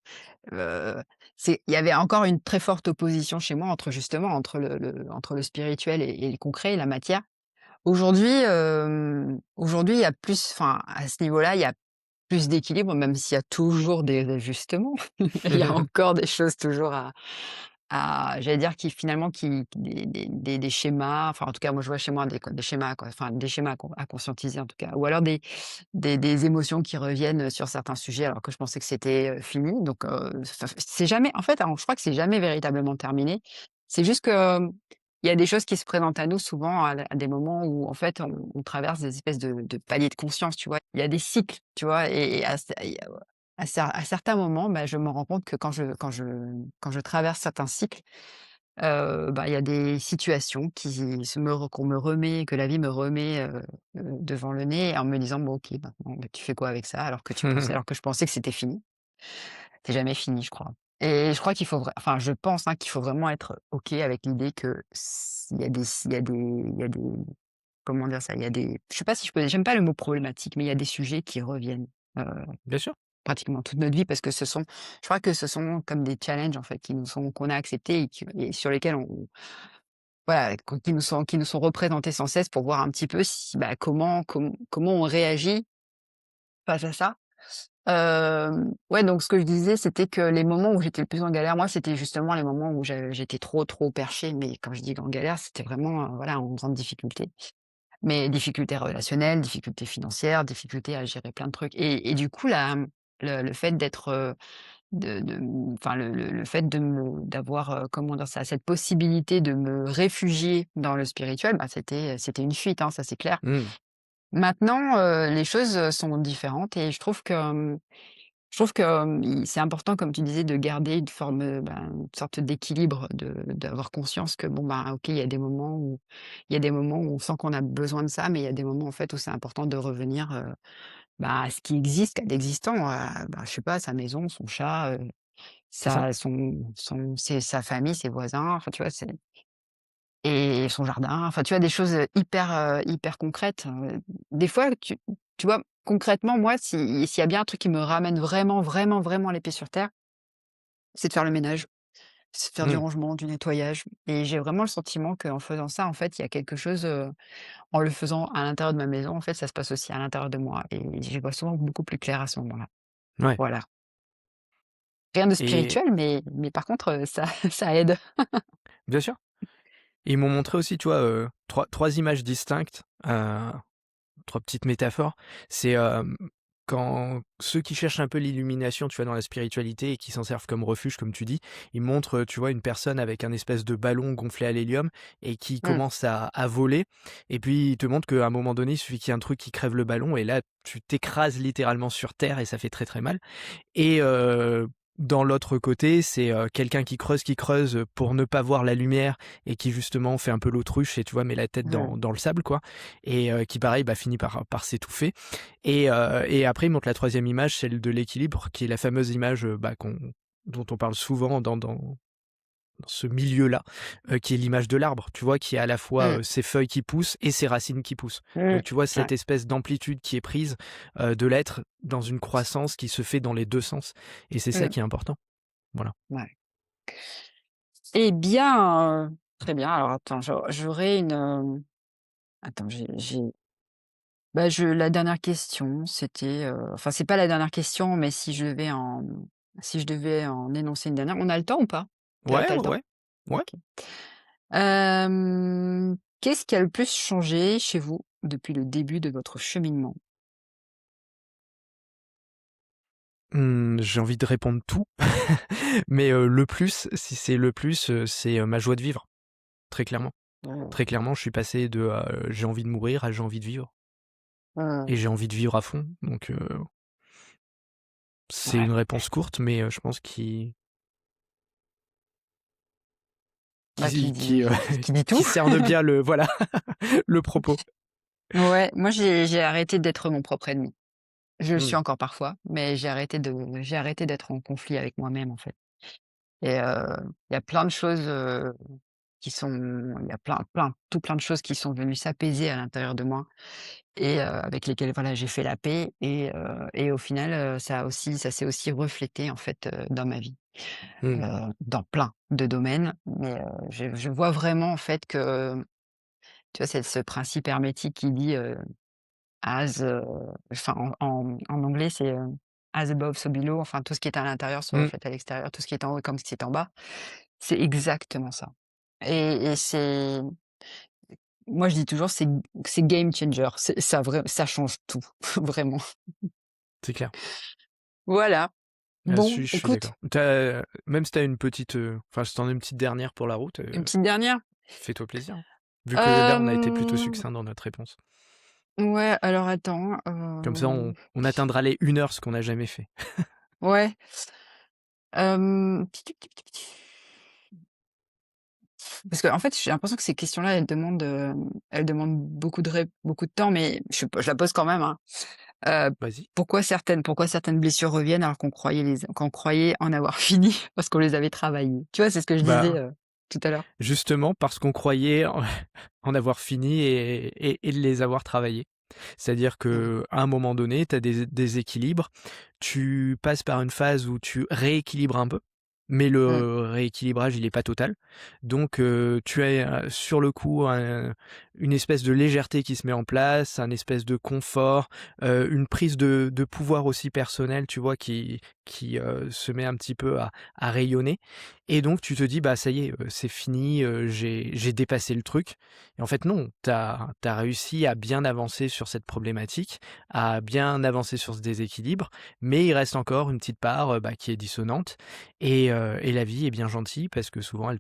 c'est il y avait encore une très forte opposition chez moi entre justement entre le spirituel et le concret, la matière. Aujourd'hui, aujourd'hui, il y a plus enfin, à ce niveau-là, il y a plus d'équilibre, même s'il y a toujours des ajustements. Il y a encore des choses toujours j'allais dire qui finalement qui des schémas, enfin en tout cas moi je vois chez moi des schémas quoi, enfin des schémas à conscientiser en tout cas ou alors des émotions qui reviennent sur certains sujets alors que je pensais que c'était, fini donc c'est jamais en fait, alors je crois que c'est jamais véritablement terminé. C'est juste que, il y a des choses qui se présentent à nous souvent à des moments où en fait on traverse des espèces de paliers de conscience, tu vois? Il y a des cycles, tu vois? Et à certains moments, bah, je me rends compte que quand je traverse certains cycles, bah, il y a des situations qu'on me remet que la vie me remet, devant le nez en me disant: «Bon OK, maintenant, bah, tu fais quoi avec ça?» alors que je pensais que c'était fini. C'est jamais fini, je crois et je crois qu'il faut enfin, je pense, hein, qu'il faut vraiment être OK avec l'idée que il y a des comment dire ça? Il y a des je sais pas si je peux j'aime pas le mot problématique, mais il y a des sujets qui reviennent, heu Bien sûr. pratiquement toute notre vie parce que je crois que ce sont comme des challenges en fait qu'on a acceptés et sur lesquels on voilà, qui nous sont représentés sans cesse pour voir un petit peu si, bah, comment on réagit face à ça. Ouais, donc ce que je disais, c'était que les moments où j'étais le plus en galère, moi, c'était justement les moments où j'étais trop perchée, mais quand je dis en galère, c'était vraiment, voilà, en grande difficulté. Mais difficultés relationnelles, difficultés financières, difficultés à gérer plein de trucs et du coup, le fait d'être, enfin le fait d'avoir, comment dire ça? Cette possibilité de me réfugier dans le spirituel, bah, c'était une fuite, hein, ça c'est clair. Mmh. Maintenant, les choses, sont différentes et je trouve que, i c'est important comme tu disais de garder une forme, ben, une sorte d'équilibre, d'avoir conscience que bon, ben, OK, il y a des moments où on sent qu'on a besoin de ça, mais il y a des moments en fait où c'est important de revenir, bah, à ce qui existe, à l'existant, bah, je sais pas, sa maison, son chat, C'est ça. sa famille, ses voisins, enfin, tu vois? Et son jardin, enfin, tu vois? Des choses, hyper concrètes, des fois, tu vois? Concrètement, moi, s'il y a bien un truc qui me ramène vraiment les pieds sur terre, c'est de faire le ménage, c'est de faire du Mmh. rangement, du nettoyage et j'ai vraiment le sentiment qu'en faisant ça, en fait, il y a quelque chose, en le faisant à l'intérieur de ma maison, en fait, ça se passe aussi à l'intérieur de moi et j'y vois souvent beaucoup plus clair à ce moment-là. Ouais Voilà. Rien de et spirituel, mais par contre, ça ça aide. bien sûr. Et ils m'ont montré aussi, tu vois, 3 images distinctes, 3 petites métaphores. C'est, quand ceux qui cherchent un peu l'illumination, tu vois, dans la spiritualité et qui s'en servent comme refuge, comme tu dis, ils montrent, tu vois, une personne avec un espèce de ballon gonflé à l'hélium et qui Mmh, commence à voler et puis ils te montrent qu'à un moment donné, il suffit qu'il y ait un truc qui crève le ballon et là, tu t'écrases littéralement sur terre et ça fait très, très mal. Et dans l'autre côté, c'est, quelqu'un qui creuse, pour ne pas voir la lumière et qui justement fait un peu l'autruche et tu vois, met la tête mmh, dans le sable quoi et qui pareil, bah, finit par s'étouffer et après il montre la troisième image, celle de l'équilibre qui est la fameuse image, bah, dont on parle souvent dans ce milieu-là, qui est l'image de l'arbre, tu vois? Qui a à la fois, mmh, ses feuilles qui poussent et ses racines qui poussent. mmh. Donc tu vois Ouais, cette espèce d'amplitude qui est prise, de l'être dans une croissance qui se fait dans les 2 sens et c'est ça mmh, qui est important. Voilà. ouais. Eh bien, très bien. Alors attends, j'aurais attends, bah, la dernière question, c'était, enfin, c'est pas la dernière question, mais si je devais en énoncer une dernière, on a le temps ou pas? Tu as Ouais, le ouais, temps? ouais. Ouais. OK. Qu'est-ce qui a le plus changé chez vous depuis le début de votre cheminement? J'ai envie de répondre tout, mais le plus, si c'est le plus, c'est, ma joie de vivre, très clairement. Mmh. Très clairement, je suis passé de, «J'ai envie de mourir» à «J'ai envie de vivre» et Mmh. j'ai envie de vivre à fond donc c'est Ouais, une réponse courte mais je pense bah, qui dit qui tout. cerne bien le voilà, le propos. Ouais, moi j'ai arrêté d'être mon propre ennemi. Je le suis Mmh. encore parfois, mais j'ai arrêté d'être en conflit avec moi-même, en fait. et il y a plein de choses, il y a tout plein de choses qui sont venues s'apaiser à l'intérieur de moi et avec lesquelles, voilà, j'ai fait la paix et au final, ça s'est aussi reflété, en fait, dans ma vie, Mmh. dans plein de domaines. Mais je vois vraiment, en fait, que, tu vois, c'est ce principe hermétique qui dit, as, enfin, en anglais, c'est, as above, so below, enfin, tout ce qui est à l'intérieur se Mmh. reflète à l'extérieur, tout ce qui est en haut comme ce qui est en bas. C'est exactement ça et c'est moi, je dis toujours, c'est game changer. Ça change tout, vraiment. C'est clair. Voilà. Bon, Là-dessus, je suis écoute, d'accord. Même si tu as une petite, enfin, si tu en as une petite dernière pour la route, une petite dernière? fais-toi plaisir, hein. Vu que là, on a été plutôt Hem, succinct dans notre réponse. ouais, alors attends, Comme ça, on atteindra les 1 heure, ce qu'on n'a jamais fait. ouais, parce qu'en fait, j'ai l'impression que ces questions-là, elles demandent beaucoup de temps, mais je la pose quand même, hein. Heu, Vas-y. pourquoi certaines blessures reviennent alors qu'on croyait en avoir fini parce qu'on les avait travaillées? Tu vois, c'est ce que je disais, Bah, tout à l'heure. justement parce qu'on croyait en en avoir fini et de les avoir travaillés. C'est-à-dire Mmh, qu'à un moment donné, tu as des déséquilibres, tu passes par une phase où tu rééquilibres un peu, mais mmh, le rééquilibrage, il est pas total. Donc tu as, sur le coup, une espèce de légèreté qui se met en place, un espèce de confort, une prise de pouvoir aussi personnel, tu vois? Qui se met un petit peu à rayonner et donc tu te dis: «Bah, ça y est, c'est fini, j'ai dépassé le truc». Et en fait non, tu as réussi à bien avancer sur cette problématique, à bien avancer sur ce déséquilibre, mais il reste encore une petite part, bah, qui est dissonante et la vie est bien gentille parce que souvent elle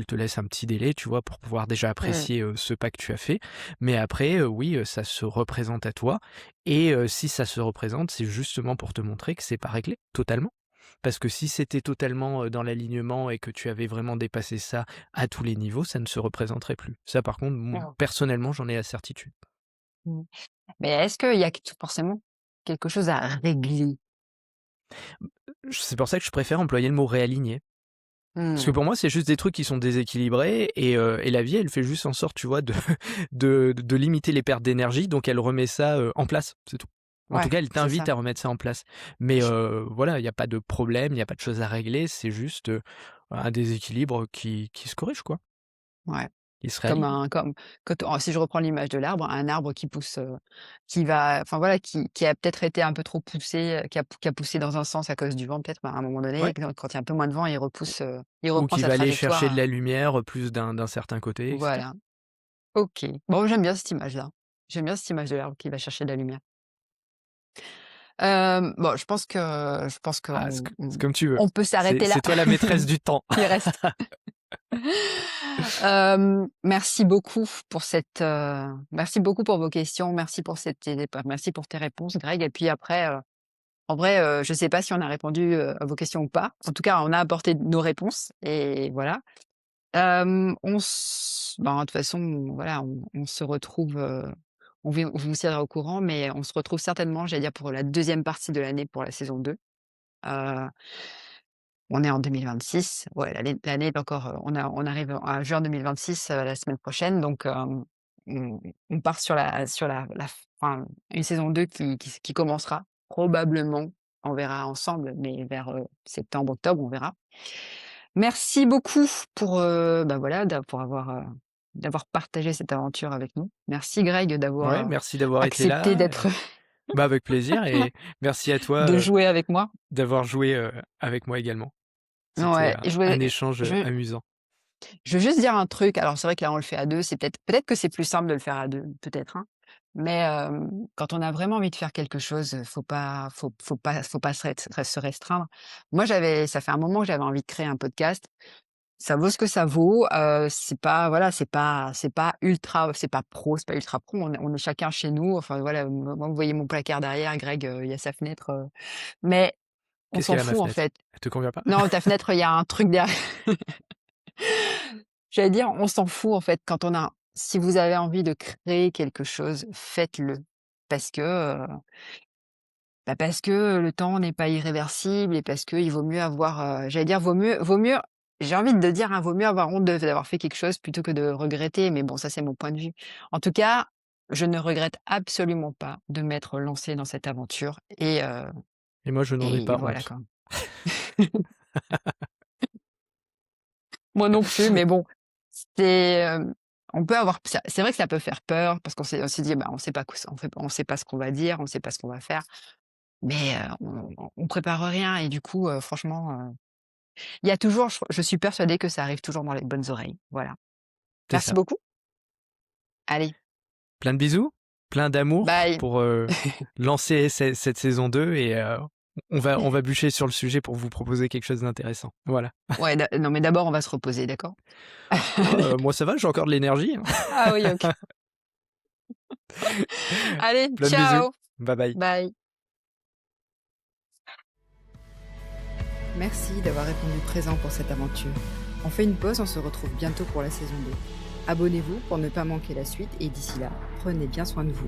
te laisse un petit délai, tu vois? Pour pouvoir déjà mmh, apprécier, ce pas que tu as fait. Mais après, oui, ça se représente à toi et si ça se représente, c'est justement pour te montrer que c'est pas réglé, totalement. Parce que si c'était totalement, dans l'alignement et que tu avais vraiment dépassé ça à tous les niveaux, ça ne se représenterait plus. Ça par contre, mmh, personnellement, j'en ai la certitude. mmh. Mais est-ce qu'il y a forcément quelque chose à régler? C'est pour ça que je préfère employer le mot réaligner. Parce que Mmh, pour moi, c'est juste des trucs qui sont déséquilibrés et la vie, elle fait juste en sorte, tu vois, de de limiter les pertes d'énergie, donc elle remet ça, en place, c'est tout. En tout ouais, cas, elle c'est t'invite ça. à remettre ça en place. Mais Je voilà, il y a pas de problème, il y a pas de choses à régler, c'est juste, un déséquilibre qui se corrige, quoi, ouais. qui se Comme réaligne. un comme quand on si je reprends l'image de l'arbre, un arbre qui pousse, qui va enfin voilà, qui a peut-être été un peu trop poussé, qui a poussé dans un sens à cause du vent peut-être, bah, à un moment donné, Ouais, quand il y a un peu moins de vent, il ou reprend qui sa va aller chercher de trajectoire, la lumière, plus d'un certain côté et cetera. voilà. OK. Bon, j'aime bien cette image-là. J'aime bien cette image de l'arbre qui va chercher de la lumière. Bon, je pense Ah, qu'on c'est comme tu veux. on peut s'arrêter là. C'est toi la maîtresse du temps. Il reste merci beaucoup pour merci beaucoup pour vos questions, merci pour tes réponses Greg et puis après, en vrai, je sais pas si on a répondu, à vos questions ou pas. En tout cas, on a apporté nos réponses et voilà. De toute façon, voilà, on se retrouve, on vous tiendra au courant, mais on se retrouve certainement, j'allais dire pour la deuxième partie de l'année pour la saison 2. Heu On est en 2026. Ouais, l'année est encore, on arrive à juin 2026, la semaine prochaine, donc on part sur la fin une saison 2 qui commencera probablement, on verra ensemble, mais vers, septembre, octobre, on verra. Merci beaucoup pour, bah, voilà, d'avoir partagé cette aventure avec nous. Merci Greg Ouais, d'avoir, merci d'avoir été accepté là, d'être bah, avec plaisir et merci à toi, de jouer avec moi. d'avoir joué, avec moi également. C'était, Ouais, et un échange, je amusant. Je veux juste dire un truc, alors c'est vrai que là on le fait à 2, c'est peut-être que c'est plus simple de le faire à 2, peut-être, hein. Mais quand on a vraiment envie de faire quelque chose, faut pas se restreindre. Moi ça fait un moment que j'avais envie de créer un podcast. Ça vaut ce que ça vaut, c'est pas voilà, c'est pas pro, c'est pas ultra pro, on est chacun chez nous, enfin voilà, moi vous voyez mon placard derrière, Greg, il y a sa fenêtre, mais on Qu'est-ce s'en qu'elle a ma fout en fenêtre? fait. Elle te convient pas? Non, ta fenêtre, il y a un truc derrière. J'allais dire, on s'en fout en fait quand on a si vous avez envie de créer quelque chose, faites-le. Parce que, Bah, parce que le temps n'est pas irréversible et parce qu'il vaut mieux avoir, j'allais dire vaut mieux j'ai envie de dire, hein, vaut mieux avoir honte d'avoir fait quelque chose plutôt que de regretter, mais bon, ça, c'est mon point de vue. En tout cas, je ne regrette absolument pas de m'être lancée dans cette aventure Et moi, je n'en ai et pas voilà, honte. quoi. Moi non plus, mais bon, c'est, on peut avoir c'est vrai que ça peut faire peur parce qu'on s'est dit: «Bah, on sait pas quoi on sait pas ce qu'on va dire, on sait pas ce qu'on va faire». Mais on prépare rien et du coup, franchement, il y a toujours je suis persuadée que ça arrive toujours dans les bonnes oreilles. Voilà. C'est Merci ça. beaucoup. Allez, Plein de bisous, plein d'amour bye. pour, lancer cette saison 2 et on va bûcher sur le sujet pour vous proposer quelque chose d'intéressant. Voilà. Ouais, non, mais d'abord, on va se reposer, d'accord? Oh, Allez. moi ça va, j'ai encore de l'énergie, hein. Ah oui, OK. Allez, Plein de bisous. ciao. Bye bye. Bye. Merci d'avoir répondu présent pour cette aventure. On fait une pause, on se retrouve bientôt pour la saison 2. Abonnez-vous pour ne pas manquer la suite et d'ici là, prenez bien soin de vous.